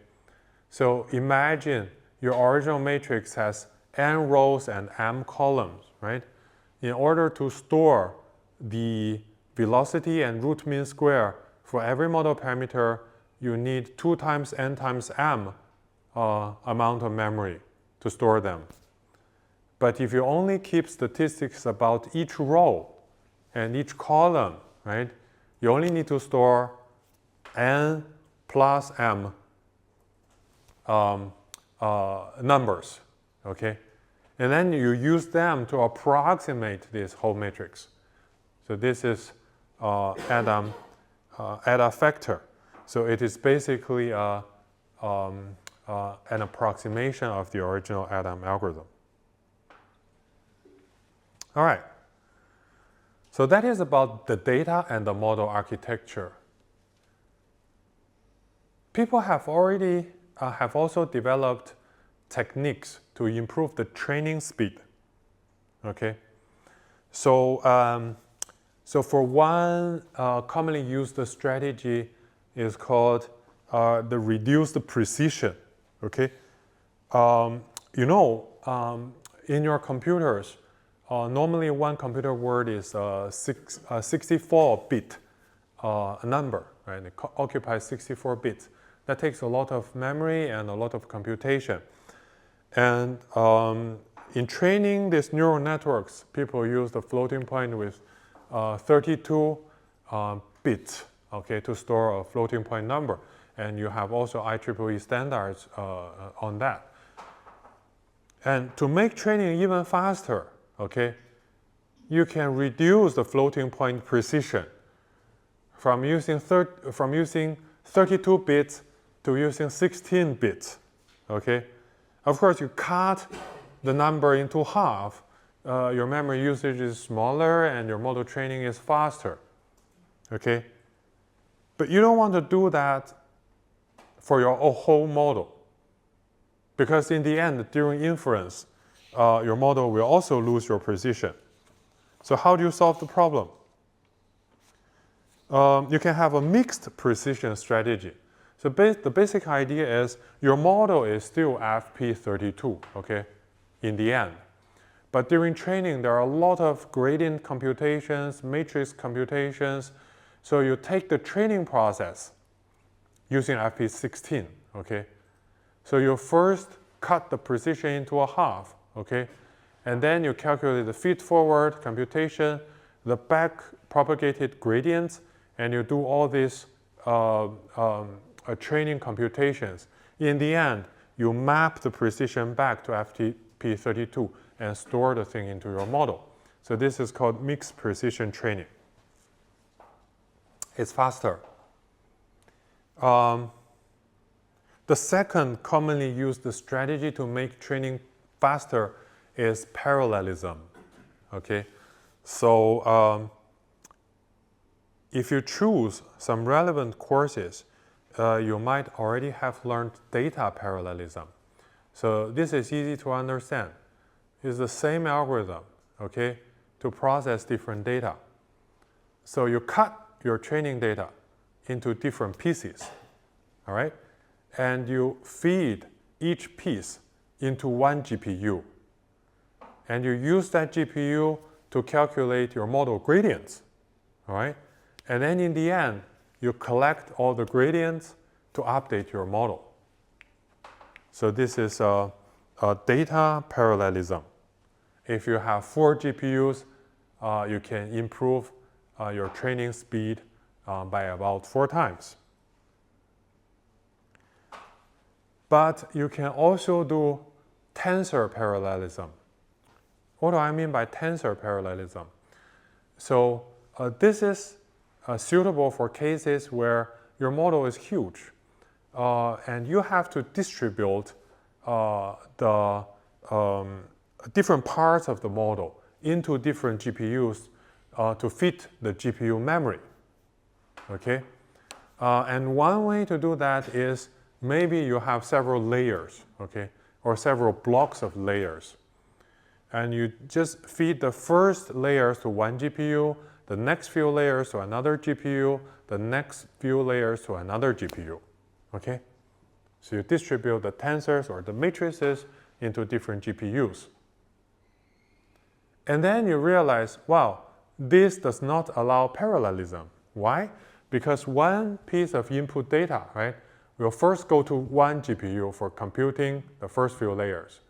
So imagine your original matrix has n rows and m columns, right? In order to store the velocity and root mean square for every model parameter, you need 2 times n times m amount of memory to store them. But if you only keep statistics about each row and each column, right, you only need to store n plus m numbers, okay? And then you use them to approximate this whole matrix. So this is Adam factor. So it is basically an approximation of the original Adam algorithm. All right. So that is about the data and the model architecture. People have also developed techniques to improve the training speed. Okay. So for one commonly used strategy is called the reduced precision. Okay. In your computers, normally one computer word is a 64-bit number, right? It occupies 64 bits. That takes a lot of memory and a lot of computation. And in training these neural networks, people use the floating point with 32 bits, okay, to store a floating point number. And you have also IEEE standards on that. And to make training even faster, okay, you can reduce the floating point precision from using 32 bits to using 16 bits, okay? Of course, you cut the number into half, your memory usage is smaller and your model training is faster, okay? But you don't want to do that for your whole model, because in the end, during inference, your model will also lose your precision. So how do you solve the problem? You can have a mixed precision strategy. So the basic idea is your model is still FP32, okay, in the end. But during training, there are a lot of gradient computations, matrix computations. So you take the training process using FP16, okay? So you first cut the precision into a half, okay? And then you calculate the feed-forward computation, the back-propagated gradients, and you do all these training computations. In the end, you map the precision back to FP32 and store the thing into your model. So this is called mixed precision training. It's faster. The second commonly used strategy to make training faster is parallelism, okay? So if you choose some relevant courses, you might already have learned data parallelism. So this is easy to understand. It's the same algorithm, okay, to process different data. So you cut your training data into different pieces, all right? And you feed each piece into one GPU. And you use that GPU to calculate your model gradients, all right? And then in the end, you collect all the gradients to update your model. So this is a data parallelism. If you have 4 GPUs, you can improve your training speed by about 4 times. But you can also do tensor parallelism. What do I mean by tensor parallelism? So this is suitable for cases where your model is huge and you have to distribute the different parts of the model into different GPUs to fit the GPU memory, okay? And one way to do that is maybe you have several layers, okay, or several blocks of layers. And you just feed the first layers to one GPU, the next few layers to another GPU, the next few layers to another GPU, okay? So you distribute the tensors or the matrices into different GPUs. And then you realize, wow, this does not allow parallelism. Why? Because one piece of input data, right, will first go to one GPU for computing the first few layers.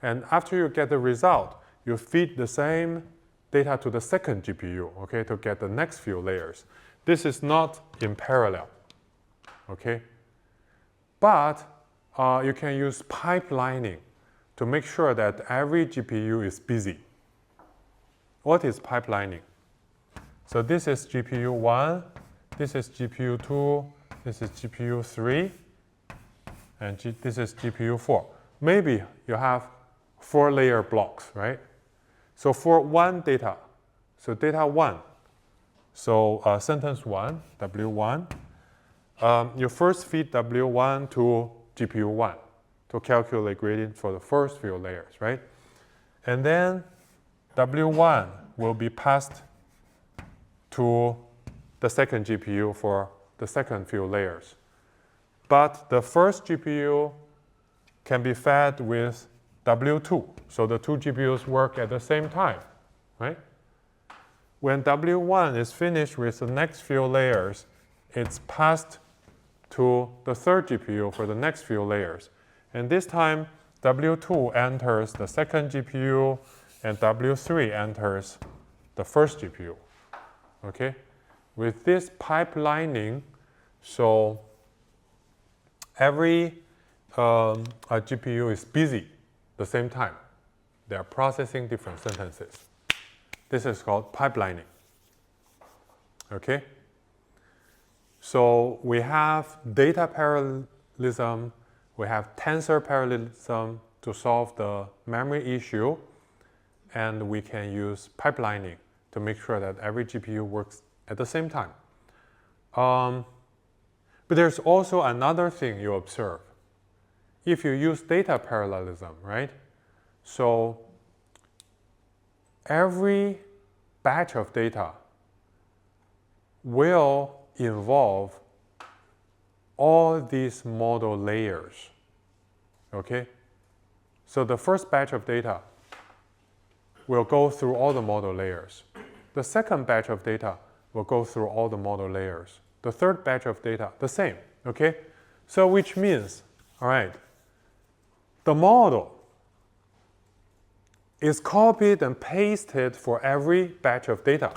And after you get the result, you feed the same data to the second GPU, okay, to get the next few layers. This is not in parallel, okay? But you can use pipelining to make sure that every GPU is busy. What is pipelining? So this is GPU 1, this is GPU 2, this is GPU 3, and this is GPU 4. Maybe you have 4-layer blocks, right? So for one data, so data 1, so sentence 1, W1, you first feed W1 to GPU 1 to calculate gradient for the first few layers, right? And then W1 will be passed to the second GPU for the second few layers. But the first GPU can be fed with W2. So the 2 GPUs work at the same time, right? When W1 is finished with the next few layers, it's passed to the third GPU for the next few layers. And this time, W2 enters the second GPU, and W3 enters the first GPU, okay? With this pipelining, so every GPU is busy at the same time. They are processing different sentences. This is called pipelining, okay? So we have data parallelism, we have tensor parallelism to solve the memory issue, and we can use pipelining to make sure that every GPU works at the same time. But there's also another thing you observe. If you use data parallelism, right? So every batch of data will involve all these model layers, okay? So the first batch of data will go through all the model layers. The second batch of data will go through all the model layers. The third batch of data, the same, okay? So which means, all right, the model is copied and pasted for every batch of data.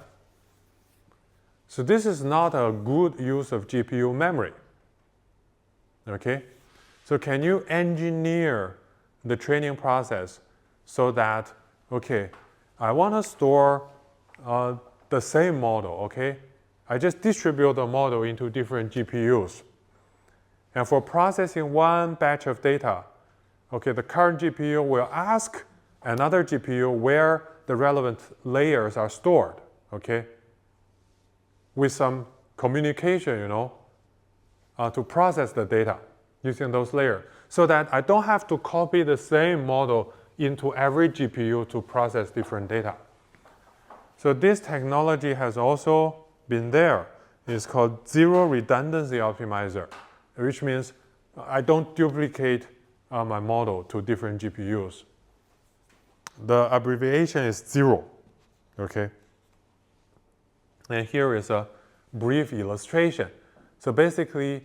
So this is not a good use of GPU memory, okay? So can you engineer the training process so that, okay, I want to store the same model, okay? I just distribute the model into different GPUs. And for processing one batch of data, okay, the current GPU will ask another GPU where the relevant layers are stored, okay? With some communication, to process the data using those layers, so that I don't have to copy the same model into every GPU to process different data. So this technology has also been there. It's called zero redundancy optimizer, which means I don't duplicate my model to different GPUs. The abbreviation is zero, okay? And here is a brief illustration. So basically,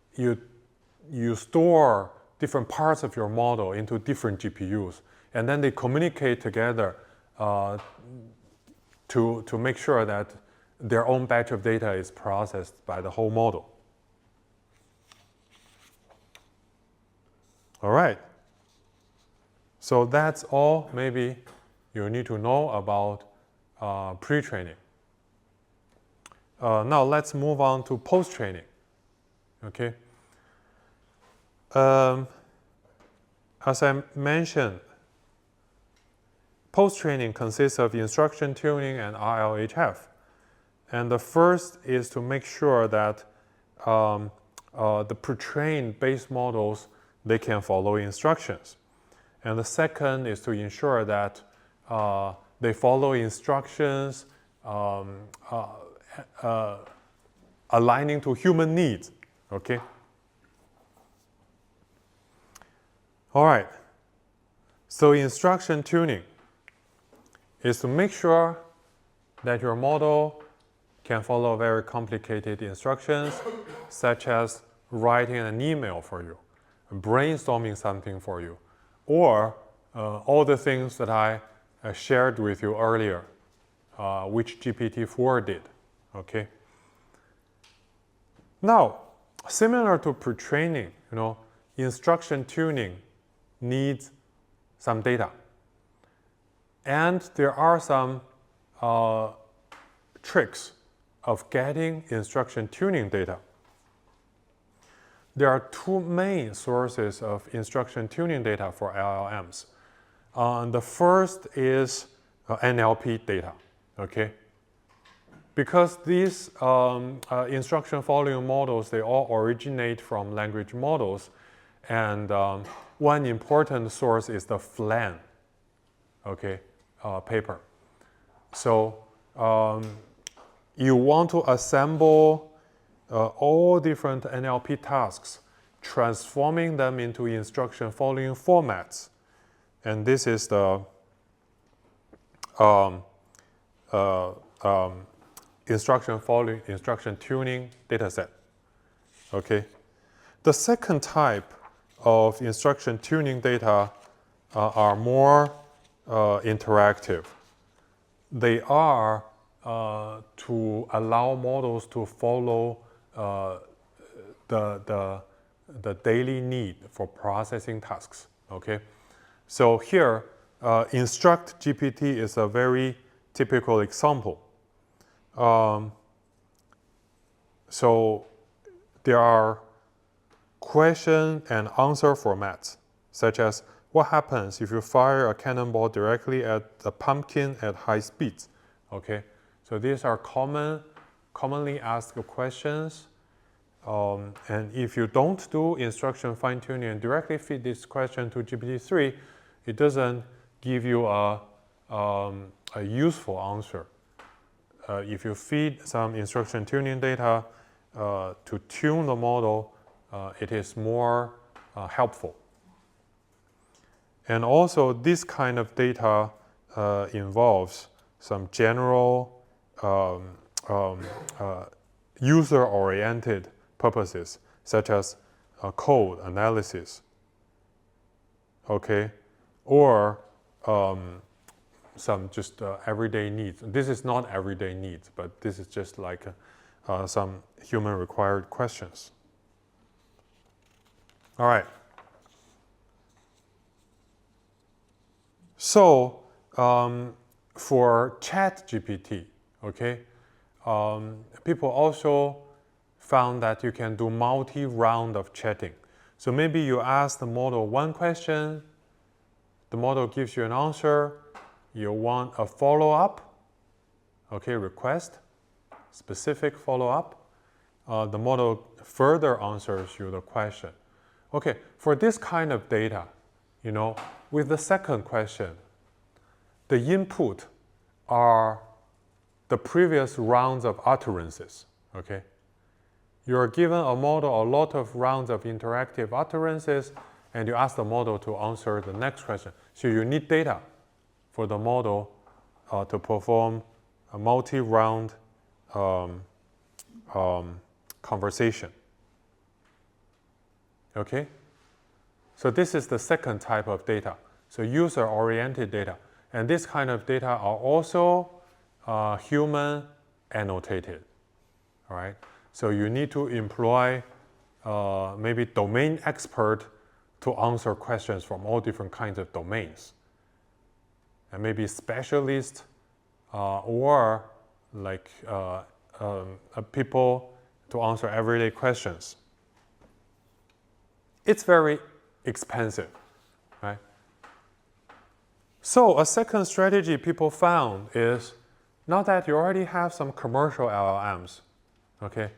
you store different parts of your model into different GPUs, and then they communicate together to make sure that their own batch of data is processed by the whole model. All right. So that's all maybe you need to know about pre-training. Now let's move on to post-training. Okay. As I mentioned, post-training consists of instruction tuning and RLHF. And the first is to make sure that the pre-trained base models, they can follow instructions. And the second is to ensure that they follow instructions aligning to human needs, okay? All right, so instruction tuning is to make sure that your model can follow very complicated instructions, such as writing an email for you, brainstorming something for you, or all the things that I shared with you earlier, which GPT-4 did, okay? Now, similar to pre-training, instruction tuning needs some data. And there are some tricks of getting instruction tuning data. There are two main sources of instruction tuning data for LLMs. The first is NLP data, okay? Because these instruction following models, they all originate from language models. And one important source is the FLAN, okay, paper. So you want to assemble all different NLP tasks, transforming them into instruction following formats. And this is the instruction following, instruction tuning dataset, okay? The second type of instruction tuning data are more interactive. They are to allow models to follow the daily need for processing tasks, okay? So here, Instruct GPT is a very typical example. So there are question and answer formats, such as what happens if you fire a cannonball directly at a pumpkin at high speeds. Okay, so these are commonly asked questions. And if you don't do instruction fine-tuning and directly feed this question to GPT-3, it doesn't give you a useful answer. If you feed some instruction tuning data to tune the model, it is more helpful. And also, this kind of data involves some general user-oriented purposes, such as code analysis, okay, or some just everyday needs. This is not everyday needs, but this is just like some human required questions. All right. So for ChatGPT, okay, people also found that you can do multi-round of chatting. So maybe you ask the model one question, the model gives you an answer, you want a follow-up, okay, request, specific follow-up, the model further answers you the question. Okay, for this kind of data, you know, with the second question, the input are the previous rounds of utterances, okay? You are given a model a lot of rounds of interactive utterances, and you ask the model to answer the next question. So you need data for the model to perform a multi-round conversation. Okay? So this is the second type of data. So user-oriented data. And this kind of data are also human annotated. All right? So you need to employ maybe domain expert to answer questions from all different kinds of domains. And maybe specialists or like people to answer everyday questions. It's very expensive, right? So a second strategy people found is, now that you already have some commercial LLMs, okay,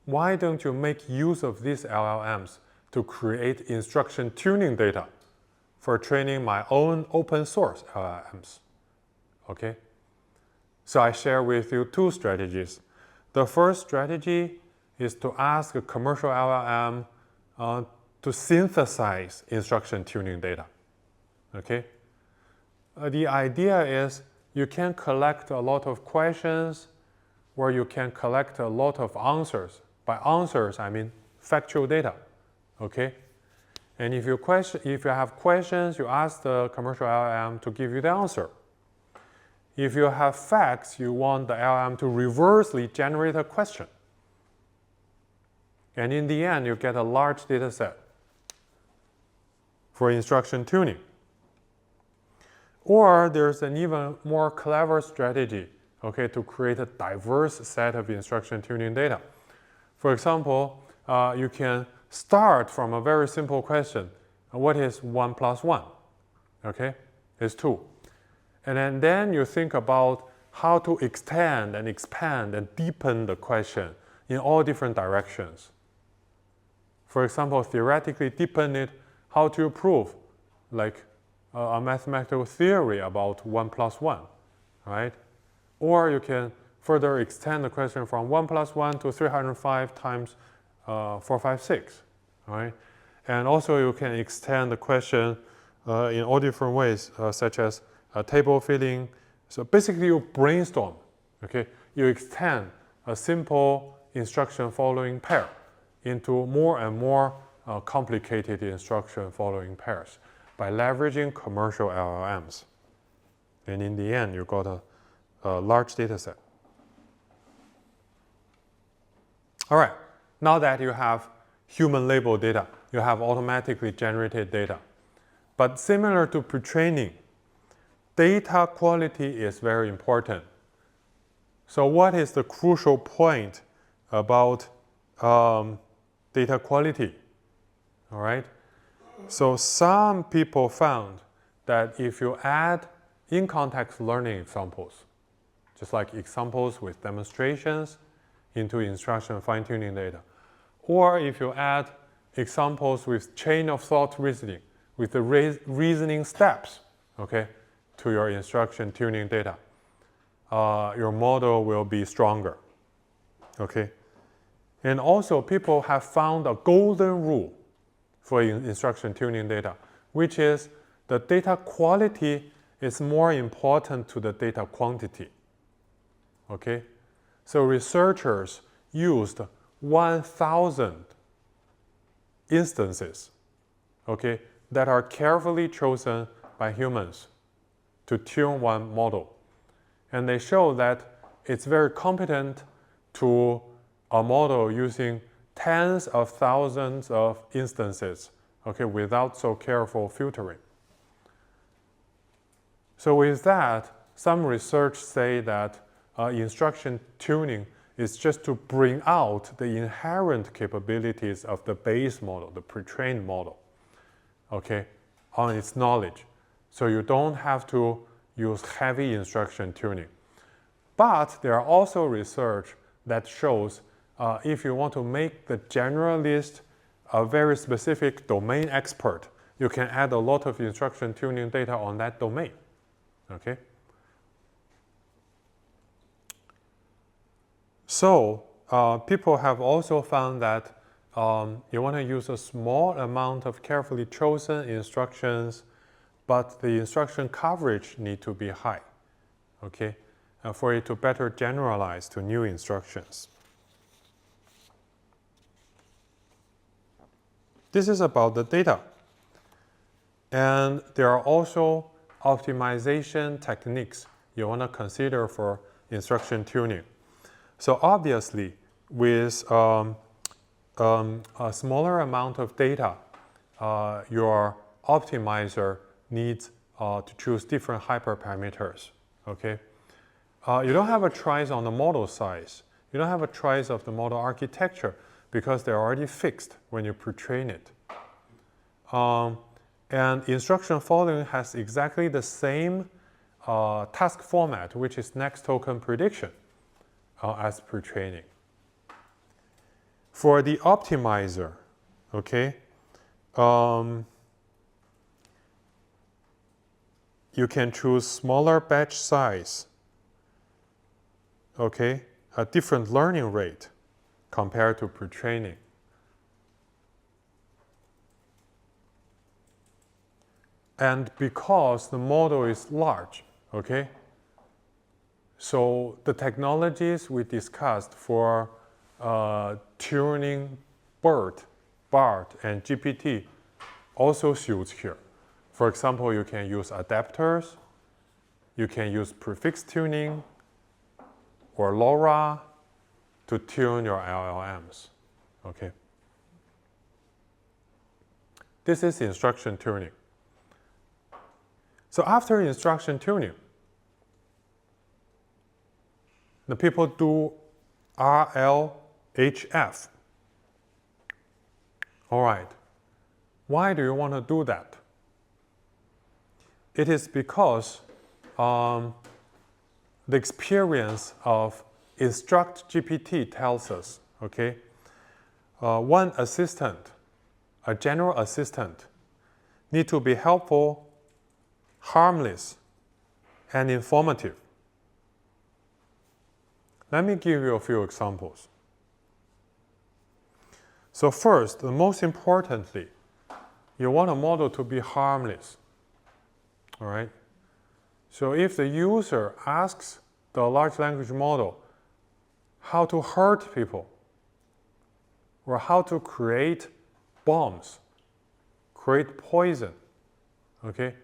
why don't you make use of these LLMs to create instruction tuning data for training my own open source LLMs, okay? So I share with you two strategies. The first strategy is to ask a commercial LLM to synthesize instruction tuning data, okay? The idea is you can collect a lot of questions where you can collect a lot of answers. By answers, I mean factual data, okay? And if you have questions, you ask the commercial LLM to give you the answer. If you have facts, you want the LLM to reversely generate a question. And in the end, you get a large data set for instruction tuning. Or there's an even more clever strategy, okay, to create a diverse set of instruction tuning data. For example, you can start from a very simple question. What is 1 plus 1? Okay, it's 2. And then you think about how to extend and expand and deepen the question in all different directions. For example, theoretically deepen it, how to prove like a mathematical theory about 1 plus 1, right? Or you can further extend the question from 1 plus 1 to 305 times 456, right? And also you can extend the question in all different ways, such as table filling. So basically you brainstorm, okay? You extend a simple instruction following pair into more and more complicated instruction following pairs by leveraging commercial LLMs. And in the end, you got a large data set. All right, now that you have human label data, you have automatically generated data. But similar to pre-training, data quality is very important. So what is the crucial point about data quality? All right? So some people found that if you add in-context learning examples, just like examples with demonstrations into instruction fine-tuning data, or if you add examples with chain of thought reasoning, with the reasoning steps, okay, to your instruction tuning data, your model will be stronger, okay? And also people have found a golden rule for instruction tuning data, which is the data quality is more important to the data quantity, okay? So researchers used 1,000 instances, okay, that are carefully chosen by humans to tune one model. And they show that it's very competent to a model using tens of thousands of instances, okay, without so careful filtering. So with that, some research say that instruction tuning is just to bring out the inherent capabilities of the base model, the pre-trained model, okay, on its knowledge. So you don't have to use heavy instruction tuning. But there are also research that shows if you want to make the generalist a very specific domain expert, you can add a lot of instruction tuning data on that domain, okay? So people have also found that you want to use a small amount of carefully chosen instructions, but the instruction coverage need to be high, okay, for it to better generalize to new instructions. This is about the data. And there are also optimization techniques you want to consider for instruction tuning. So obviously, with a smaller amount of data, your optimizer needs to choose different hyperparameters, okay? You don't have a choice on the model size. You don't have a choice of the model architecture because they're already fixed when you pre-train it. And instruction following has exactly the same task format, which is next token prediction as pre-training. For the optimizer, okay, you can choose smaller batch size, okay, a different learning rate compared to pre-training. And because the model is large, okay, so the technologies we discussed for tuning BERT, BART, and GPT also suits here. For example, you can use adapters, you can use prefix tuning, or LoRa to tune your LLMs, okay? This is instruction tuning. So after instruction tuning, the people do RLHF. All right, why do you want to do that? It is because the experience of Instruct GPT tells us, okay, one assistant, a general assistant, need to be helpful, harmless, and informative. Let me give you a few examples. So first, and most importantly, you want a model to be harmless, all right? So if the user asks the large language model how to hurt people or how to create bombs, create poison, okay,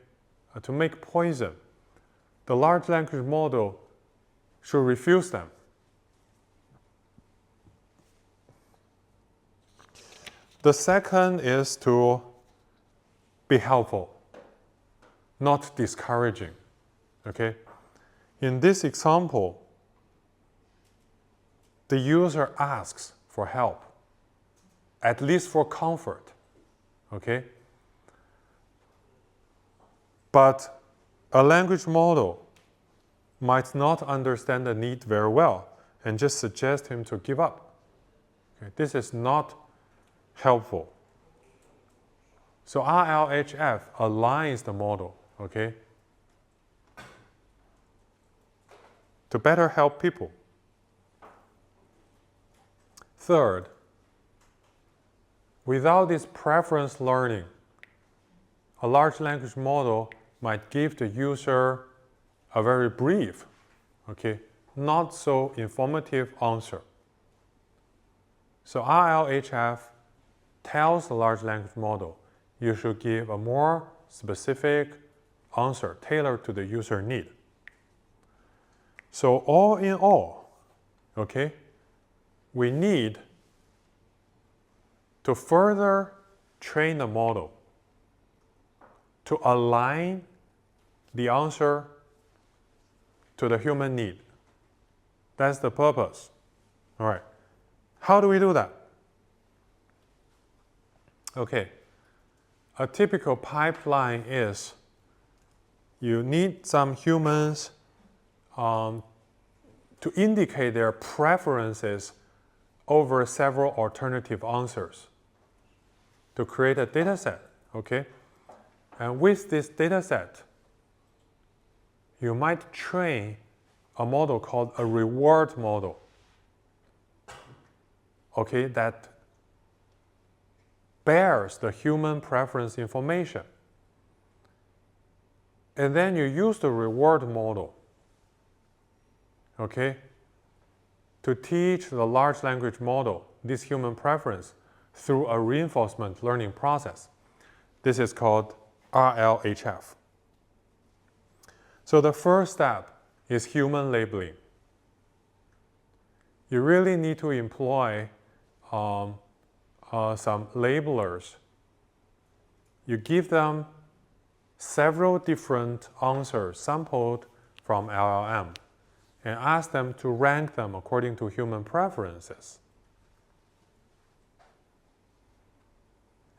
to make poison, the large language model should refuse them. The second is to be helpful, not discouraging, okay? In this example, the user asks for help, at least for comfort, okay? But a language model might not understand the need very well and just suggest him to give up. Okay? This is not helpful. So RLHF aligns the model, okay, to better help people. Third, without this preference learning, a large language model might give the user a very brief, okay, not so informative answer. So RLHF tells the large language model you should give a more specific answer tailored to the user need. So all in all, okay, we need to further train the model to align the answer to the human need. That's the purpose. All right. How do we do that? Okay. A typical pipeline is you need some humans to indicate their preferences over several alternative answers to create a data set, okay? And with this data set, you might train a model called a reward model, okay, that bears the human preference information. And then you use the reward model, okay, to teach the large language model this human preference through a reinforcement learning process. This is called RLHF. So the first step is human labeling. You really need to employ some labelers. You give them several different answers sampled from LLM and ask them to rank them according to human preferences.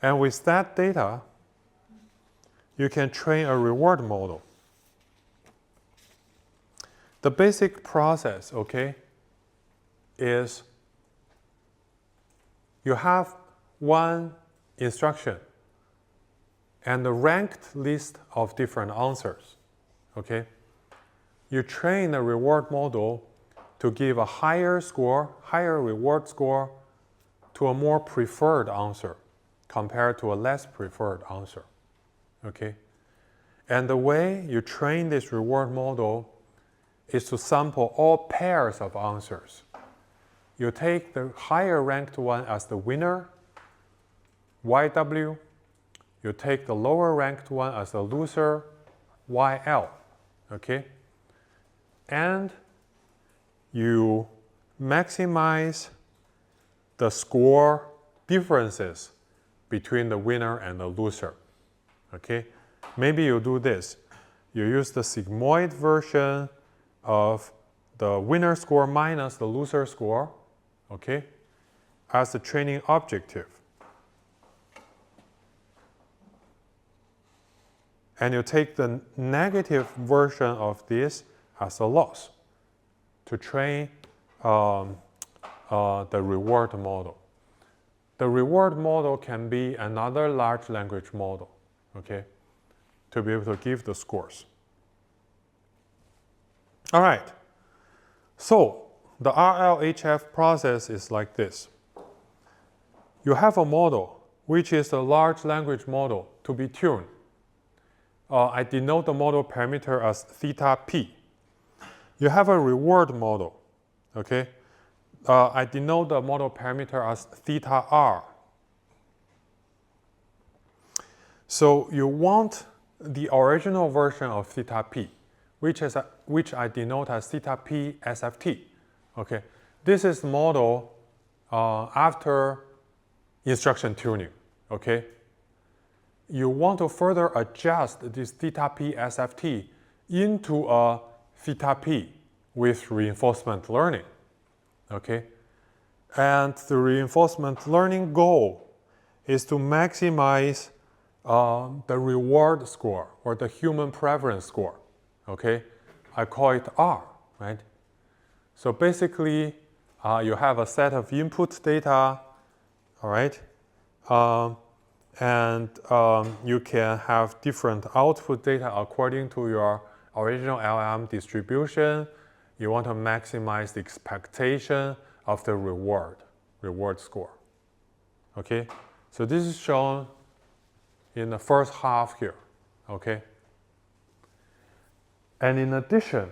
And with that data, you can train a reward model. The basic process, okay, is you have one instruction and a ranked list of different answers, okay? You train a reward model to give a higher score, higher reward score to a more preferred answer compared to a less preferred answer, okay? And the way you train this reward model is to sample all pairs of answers. You take the higher ranked one as the winner, YW. You take the lower ranked one as the loser, YL, okay? And you maximize the score differences between the winner and the loser, okay? Maybe you do this. You use the sigmoid version of the winner score minus the loser score, okay, as the training objective. And you take the negative version of this as a loss to train the reward model. The reward model can be another large language model, okay, to be able to give the scores. All right, so the RLHF process is like this. You have a model, which is a large language model to be tuned. I denote the model parameter as theta p. You have a reward model, okay? I denote the model parameter as theta r. So you want the original version of theta p, which I denote as theta p SFT. Okay, this is the model after instruction tuning. Okay, you want to further adjust this theta p SFT into a theta p with reinforcement learning. Okay, and the reinforcement learning goal is to maximize the reward score or the human preference score. Okay, I call it R, right? So basically, you have a set of input data, all right, and you can have different output data according to your original LLM distribution. You want to maximize the expectation of the reward score. Okay, so this is shown in the first half here. Okay, and in addition,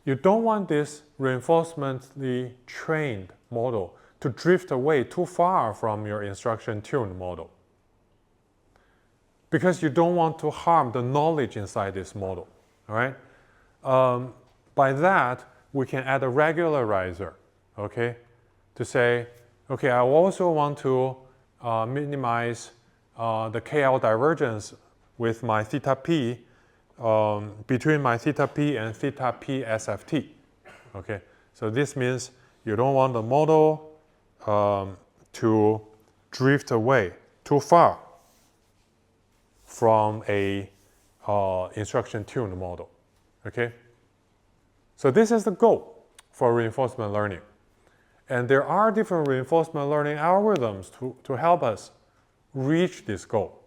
you don't want this reinforcementally trained model to drift away too far from your instruction-tuned model, because you don't want to harm the knowledge inside this model. All right. By that, we can add a regularizer. Okay, to say, okay, I also want to minimize the KL divergence with my theta p, between my theta p and theta p SFT. Okay, so this means you don't want the model to drift away too far from a instruction-tuned model. Okay, so this is the goal for reinforcement learning. And there are different reinforcement learning algorithms to help us reach this goal.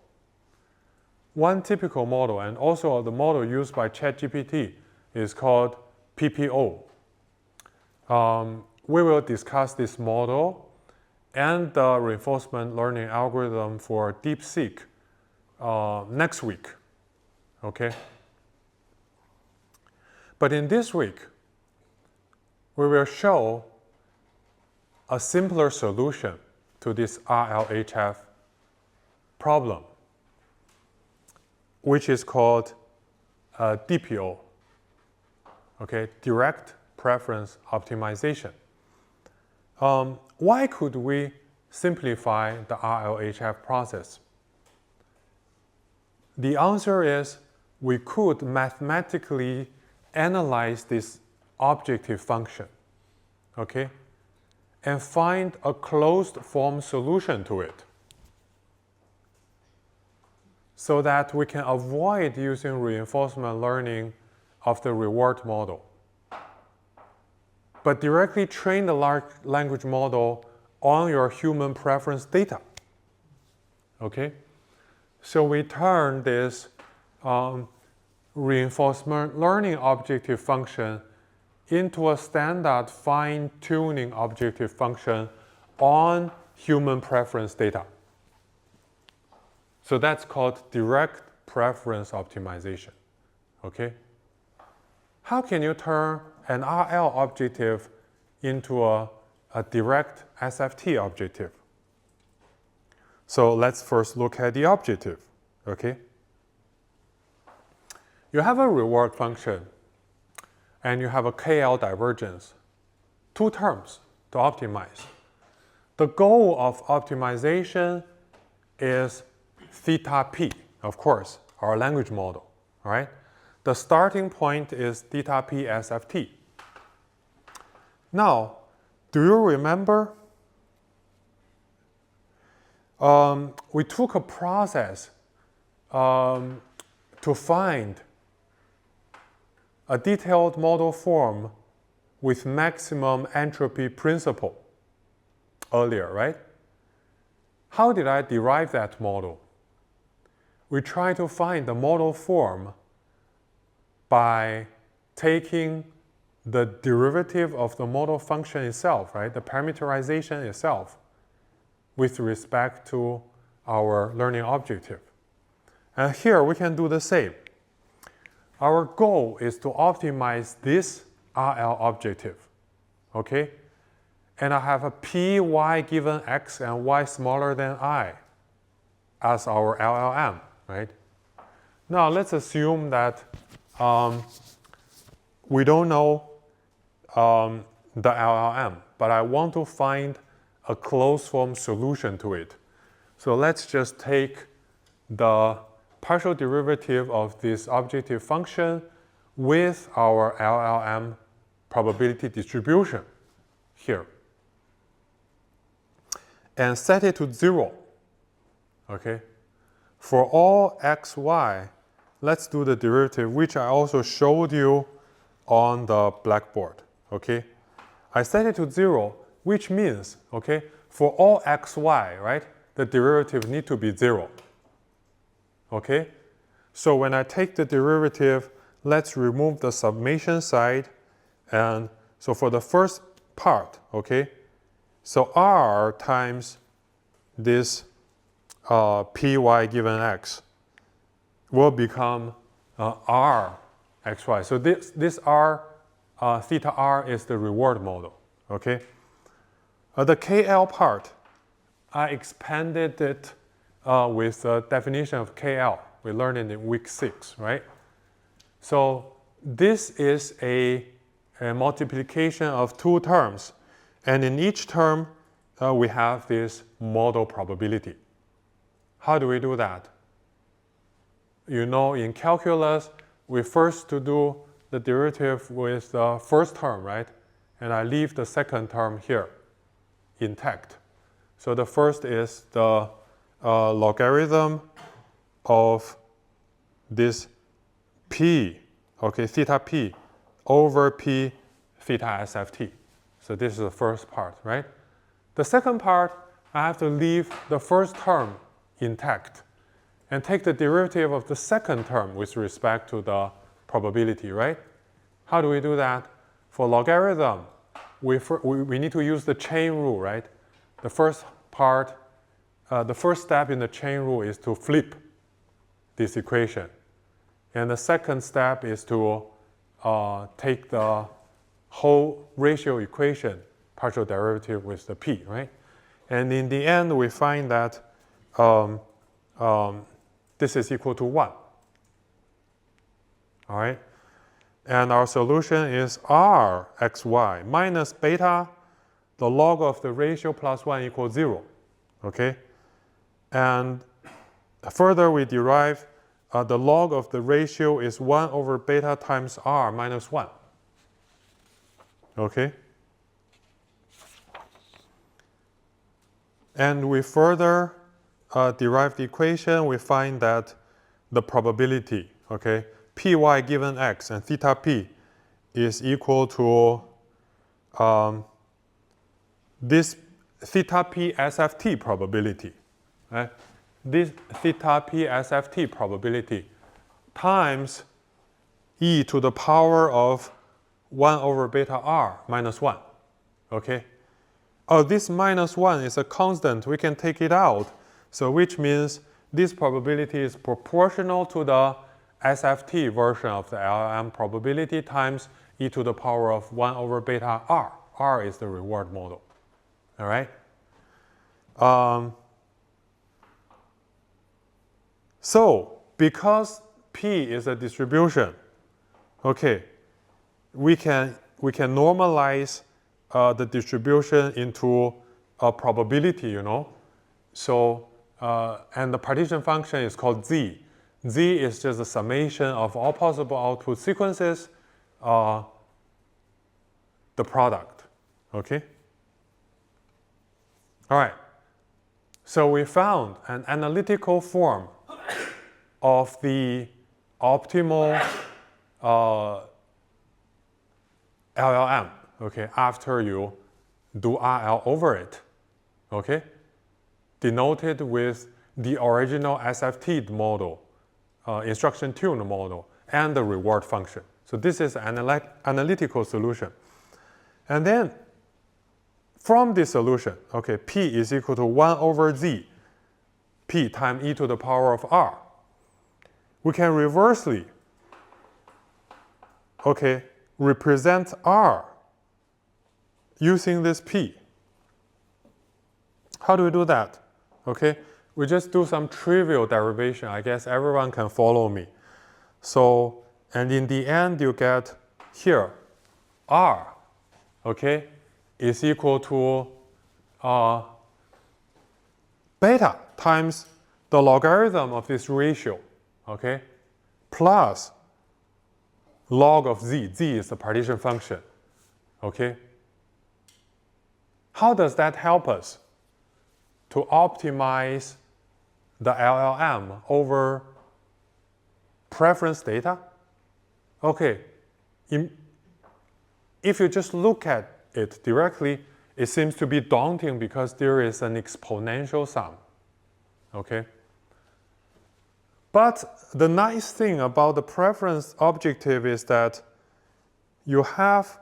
One typical model, and also the model used by ChatGPT, is called PPO. We will discuss this model and the reinforcement learning algorithm for DeepSeek next week. Okay? But in this week, we will show a simpler solution to this RLHF problem, which is called DPO, okay, direct preference optimization. Why could we simplify the RLHF process? The answer is we could mathematically analyze this objective function, okay, and find a closed form solution to it, so that we can avoid using reinforcement learning of the reward model, but directly train the large language model on your human preference data. Okay? So we turn this reinforcement learning objective function into a standard fine-tuning objective function on human preference data. So that's called direct preference optimization. Okay? How can you turn an RL objective into a direct SFT objective? So let's first look at the objective. Okay? You have a reward function and you have a KL divergence, two terms to optimize. The goal of optimization is theta p, of course, our language model, right? The starting point is theta p SFT. Now, do you remember? We took a process to find a detailed model form with maximum entropy principle earlier, right? How did I derive that model? We try to find the model form by taking the derivative of the model function itself, right? The parameterization itself with respect to our learning objective. And here we can do the same. Our goal is to optimize this RL objective, okay? And I have a p y given x and y smaller than I as our LLM, right? Now let's assume that we don't know the LLM, but I want to find a closed form solution to it. So let's just take the partial derivative of this objective function with our LLM probability distribution here and set it to 0. okay? For all xy, let's do the derivative, which I also showed you on the blackboard, okay? I set it to 0, which means, okay, for all xy, right, the derivative need to be 0, okay? So when I take the derivative, let's remove the summation side. And so for the first part, okay, so r times this py given x will become r xy. So this r, theta r is the reward model, okay? The KL part, I expanded it with the definition of KL. We learned it in week 6, right? So this is a multiplication of 2 terms. And in each term, we have this model probability. How do we do that? You know, in calculus, we first to do the derivative with the first term, right? And I leave the second term here intact. So the first is the logarithm of this p, okay, theta p over p theta sft. So this is the first part, right? The second part, I have to leave the first term intact and take the derivative of the second term with respect to the probability, right? How do we do that? For logarithm, we need to use the chain rule, right? The first part, the first step in the chain rule is to flip this equation. And the second step is to take the whole ratio equation, partial derivative with the p, right? And in the end, we find that this is equal to 1. All right? And our solution is r xy minus beta, the log of the ratio plus 1 equals 0. Okay? And further, we derive the log of the ratio is 1 over beta times r minus 1. Okay? And we further derive the equation. We find that the probability, okay, py given x and theta p is equal to this theta p sft probability, right? This theta p sft probability times e to the power of 1 over beta r minus 1, okay? Oh, this minus 1 is a constant. We can take it out. So which means this probability is proportional to the SFT version of the LLM probability times e to the power of 1 over beta r. R is the reward model. All right? So because P is a distribution, okay, we can normalize the distribution into a probability, you know. So, and the partition function is called Z. Z is just a summation of all possible output sequences, the product, okay? All right, so we found an analytical form of the optimal LLM, okay, after you do RL over it, okay, denoted with the original SFT model, instruction tuned model, and the reward function. So this is an analytical solution. And then from this solution, okay, P is equal to 1 over Z, P times e to the power of R. We can reversely, okay, represent R using this P. How do we do that? Okay, we just do some trivial derivation. I guess everyone can follow me. So, and in the end, you get here, R, okay, is equal to beta times the logarithm of this ratio, okay, plus log of Z. Z is the partition function, okay? How does that help us to optimize the LLM over preference data? Okay, if you just look at it directly, it seems to be daunting because there is an exponential sum, okay? But the nice thing about the preference objective is that you have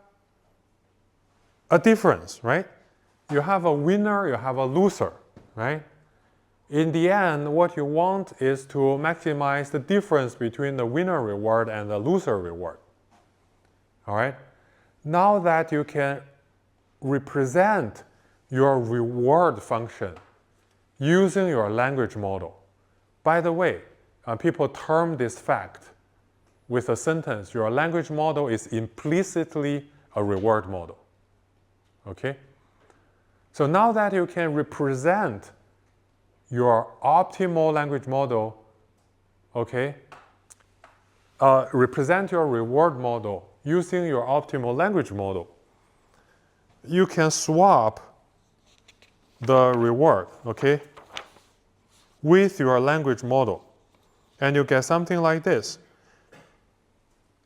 a difference, right? You have a winner, you have a loser, right? In the end, what you want is to maximize the difference between the winner reward and the loser reward, all right? Now that you can represent your reward function using your language model. By the way, people term this fact with a sentence, your language model is implicitly a reward model, okay? So now that you can represent your optimal language model, okay, represent your reward model using your optimal language model, you can swap the reward, okay, with your language model. And you get something like this.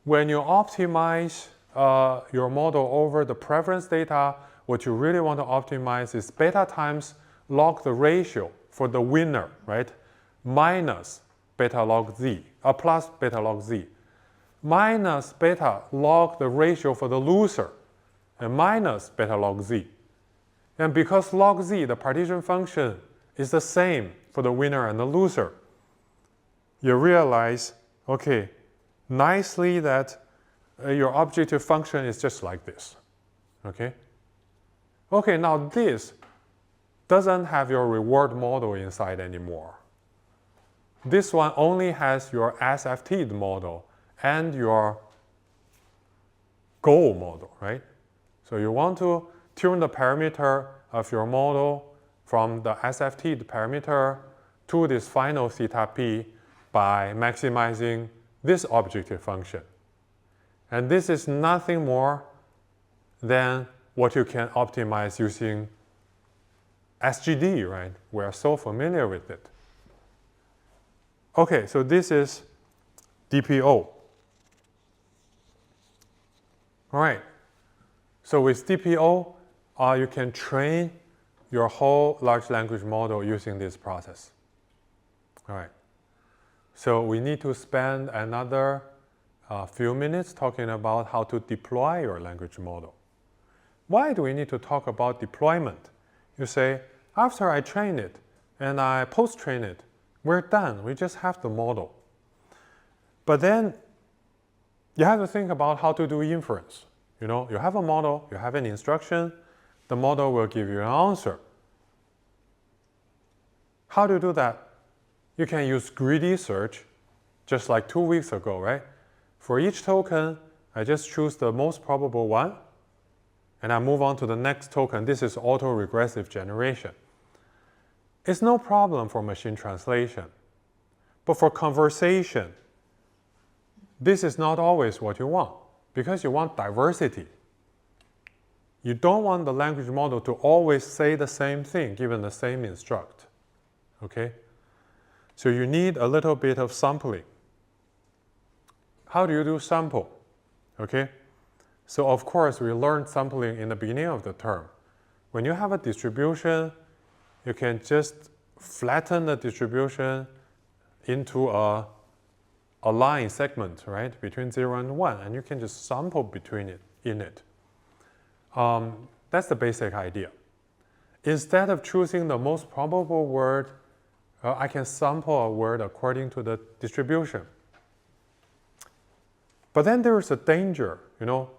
When you optimize your model over the preference data, what you really want to optimize is beta times log the ratio for the winner, right? Minus beta log z, plus beta log z. Minus beta log the ratio for the loser, and minus beta log z. And because log z, the partition function, is the same for the winner and the loser, you realize, okay, nicely that your objective function is just like this, okay? Okay, now this doesn't have your reward model inside anymore. This one only has your SFT model and your goal model, right? So you want to tune the parameter of your model from the SFT parameter to this final theta p by maximizing this objective function. And this is nothing more than what you can optimize using SGD, right? We are so familiar with it. Okay, so this is DPO. All right. So with DPO, you can train your whole large language model using this process. All right. So we need to spend another few minutes talking about how to deploy your language model. Why do we need to talk about deployment? You say, after I train it and I post-train it, we're done. We just have the model. But then you have to think about how to do inference. You know, you have a model, you have an instruction, the model will give you an answer. How to do that? You can use greedy search, just like 2 weeks ago, right? For each token, I just choose the most probable one, and I move on to the next token. This is autoregressive generation. It's no problem for machine translation. But for conversation, this is not always what you want, because you want diversity. You don't want the language model to always say the same thing, given the same instruct, okay? So you need a little bit of sampling. How do you do sample, okay? So of course, we learned sampling in the beginning of the term. When you have a distribution, you can just flatten the distribution into a line segment, right, between 0 and 1, and you can just sample between it, in it. That's the basic idea. Instead of choosing the most probable word, I can sample a word according to the distribution. But then there is a danger, you know.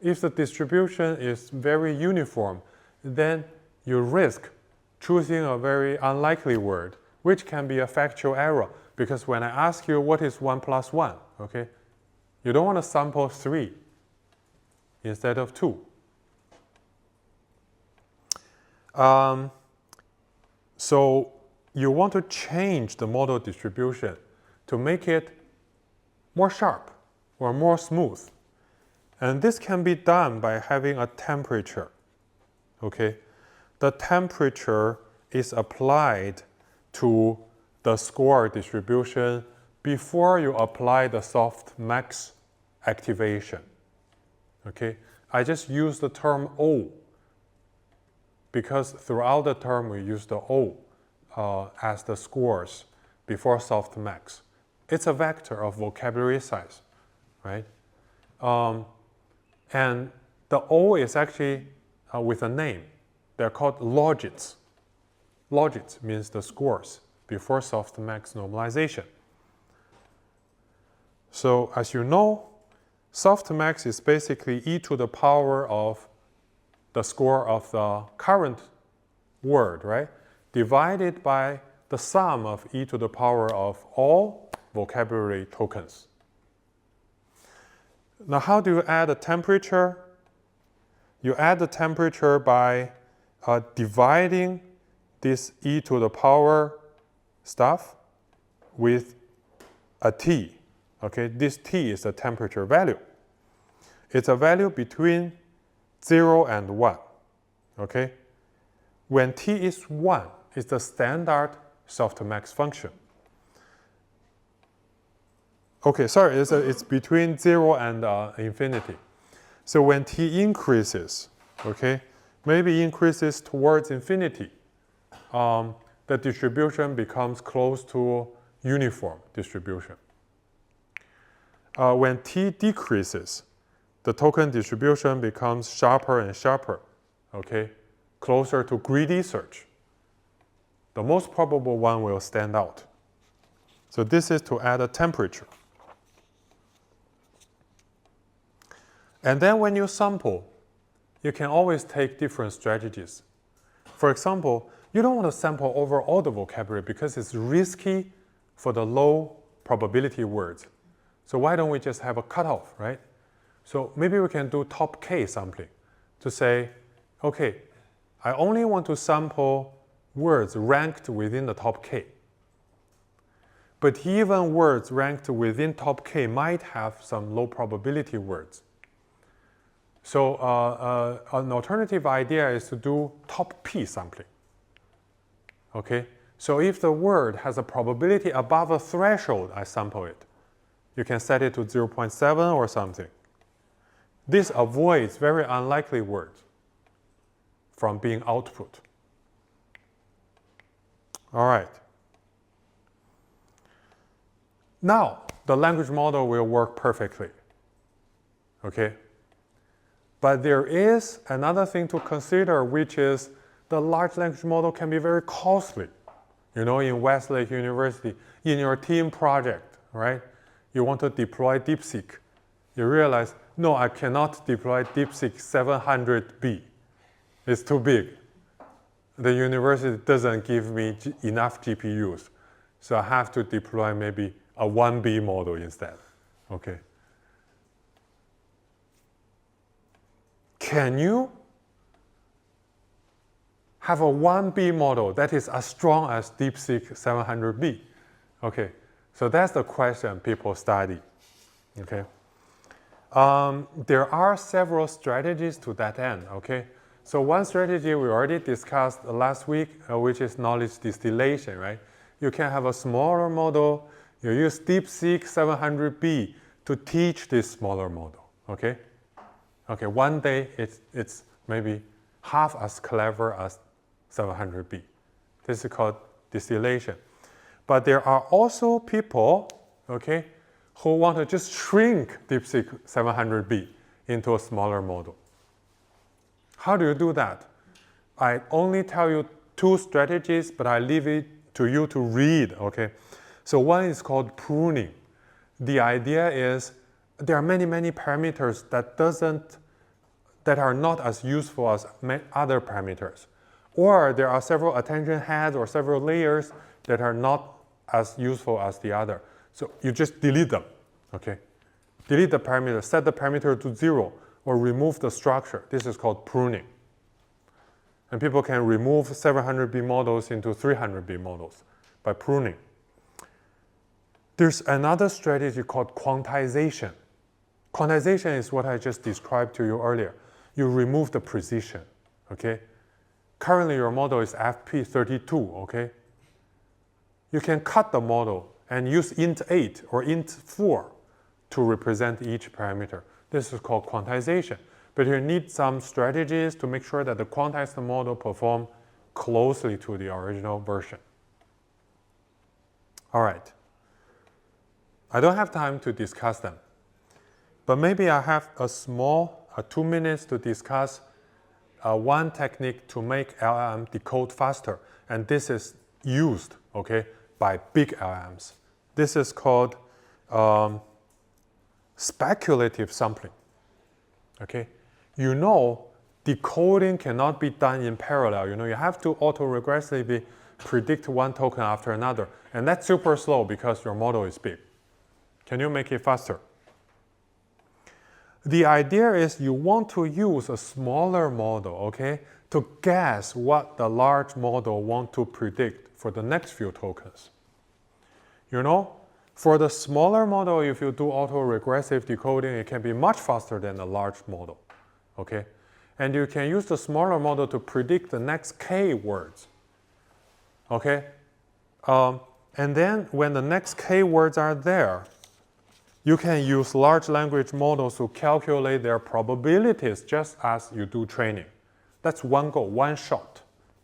If the distribution is very uniform, then you risk choosing a very unlikely word, which can be a factual error. Because when I ask you what is 1 plus 1, okay, you don't want to sample 3 instead of 2. So you want to change the model distribution to make it more sharp or more smooth. And this can be done by having a temperature, okay? The temperature is applied to the score distribution before you apply the softmax activation. Okay, I just use the term O because throughout the term we use the O as the scores before softmax. It's a vector of vocabulary size, right? And the O is actually with a name. They're called logits. Logits means the scores before softmax normalization. So as you know, softmax is basically e to the power of the score of the current word, right? Divided by the sum of e to the power of all vocabulary tokens. Now, how do you add a temperature? You add the temperature by dividing this e to the power stuff with a t. Okay, this t is the temperature value. It's a value between 0 and 1. Okay, when t is 1, it's the standard softmax function. Okay, sorry, it's between 0 and infinity. So when t increases, okay, maybe increases towards infinity, the distribution becomes close to uniform distribution. When t decreases, the token distribution becomes sharper and sharper, okay, closer to greedy search. The most probable one will stand out. So this is to add a temperature. And then when you sample, you can always take different strategies. For example, you don't want to sample over all the vocabulary because it's risky for the low probability words. So why don't we just have a cutoff, right? So maybe we can do top K sampling to say, okay, I only want to sample words ranked within the top K. But even words ranked within top K might have some low probability words. So an alternative idea is to do top P sampling. Okay, so if the word has a probability above a threshold, I sample it. You can set it to 0.7 or something. This avoids very unlikely words from being output. All right. Now, the language model will work perfectly. Okay? But there is another thing to consider, which is the large language model can be very costly. You know, in Westlake University, in your team project, right? You want to deploy DeepSeek. You realize, no, I cannot deploy DeepSeek 700B. It's too big. The university doesn't give me enough GPUs. So I have to deploy maybe a 1B model instead. Okay. Can you have a 1B model that is as strong as DeepSeek 700B? Okay, so that's the question people study. Okay, there are several strategies to that end. Okay, so one strategy we already discussed last week, which is knowledge distillation. Right, you can have a smaller model. You use DeepSeek 700B to teach this smaller model. Okay. Okay, one day it's maybe half as clever as 700B. This is called distillation. But there are also people, okay, who want to just shrink DeepSeek 700B into a smaller model. How do you do that? I only tell you two strategies, but I leave it to you to read, okay? So one is called pruning. The idea is there are many, many parameters that are not as useful as other parameters. Or there are several attention heads or several layers that are not as useful as the other. So you just delete them, okay? Delete the parameter, set the parameter to 0, or remove the structure. This is called pruning. And people can remove 700B models into 300B models by pruning. There's another strategy called quantization. Quantization is what I just described to you earlier. You remove the precision, okay? Currently, your model is FP32, okay? you can cut the model and use int8 or int4 to represent each parameter. This is called quantization. But you need some strategies to make sure that the quantized model performs closely to the original version. All right. I don't have time to discuss them. But maybe I have a small 2 minutes to discuss one technique to make LLM decode faster. And this is used, okay, by big LLMs. This is called speculative sampling. Okay, you know, decoding cannot be done in parallel. You know, you have to autoregressively predict one token after another, and that's super slow because your model is big. Can you make it faster? The idea is you want to use a smaller model, okay, to guess what the large model wants to predict for the next few tokens. You know, for the smaller model, if you do autoregressive decoding, it can be much faster than the large model, okay? And you can use the smaller model to predict the next K words, okay? And then when the next K words are there, you can use large language models to calculate their probabilities just as you do training. That's one goal, one shot,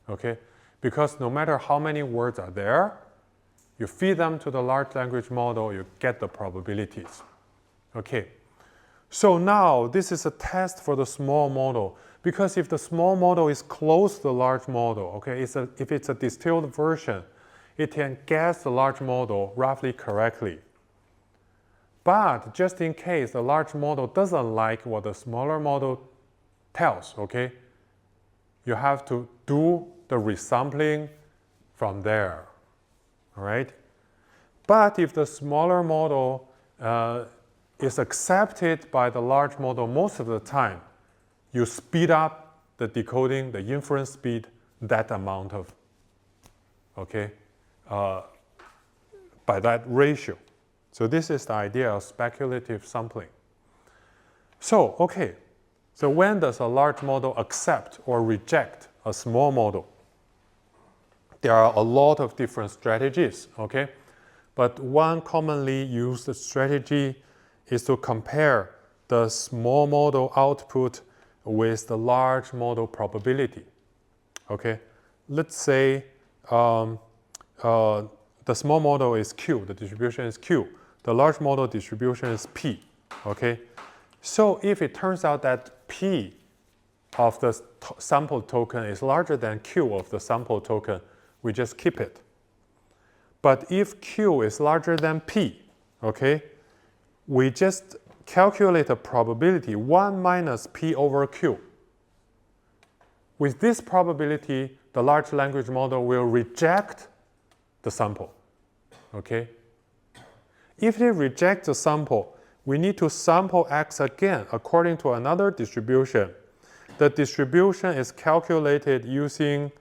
okay? Because no matter how many words are there, you feed them to the large language model, you get the probabilities. Okay, so now this is a test for the small model, because if the small model is close to the large model, okay, if it's a distilled version, it can guess the large model roughly correctly. But just in case the large model doesn't like what the smaller model tells, okay, you have to do the resampling from there. All right? But if the smaller model is accepted by the large model most of the time, you speed up the decoding, the inference speed, that amount of, okay, by that ratio. So this is the idea of speculative sampling. So, okay, so when does a large model accept or reject a small model? There are a lot of different strategies, okay? But one commonly used strategy is to compare the small model output with the large model probability, okay? Let's say the small model is Q, the distribution is Q. The large model distribution is P, okay? So if it turns out that P of the sample token is larger than Q of the sample token, we just keep it. But if Q is larger than P, okay, we just calculate a probability 1 minus P over Q. With this probability, the large language model will reject the sample, okay? If they reject the sample, we need to sample X again according to another distribution. The distribution is calculated using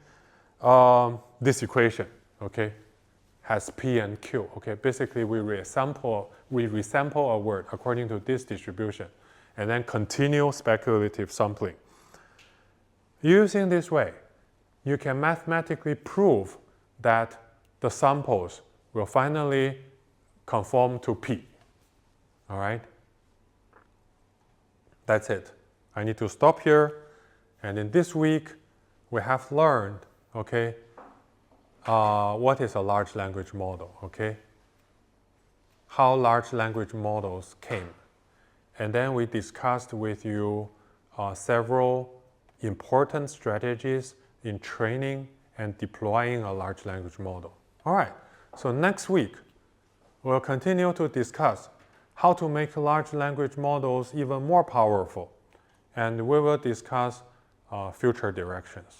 this equation, okay? Has P and Q, okay? Basically, we resample a word according to this distribution, and then continue speculative sampling. Using this way, you can mathematically prove that the samples will finally conform to P, all right? That's it. I need to stop here, and in this week, we have learned, okay, what is a large language model, okay? How large language models came. And then we discussed with you several important strategies in training and deploying a large language model. All right, so next week, we'll continue to discuss how to make large language models even more powerful. And we will discuss future directions.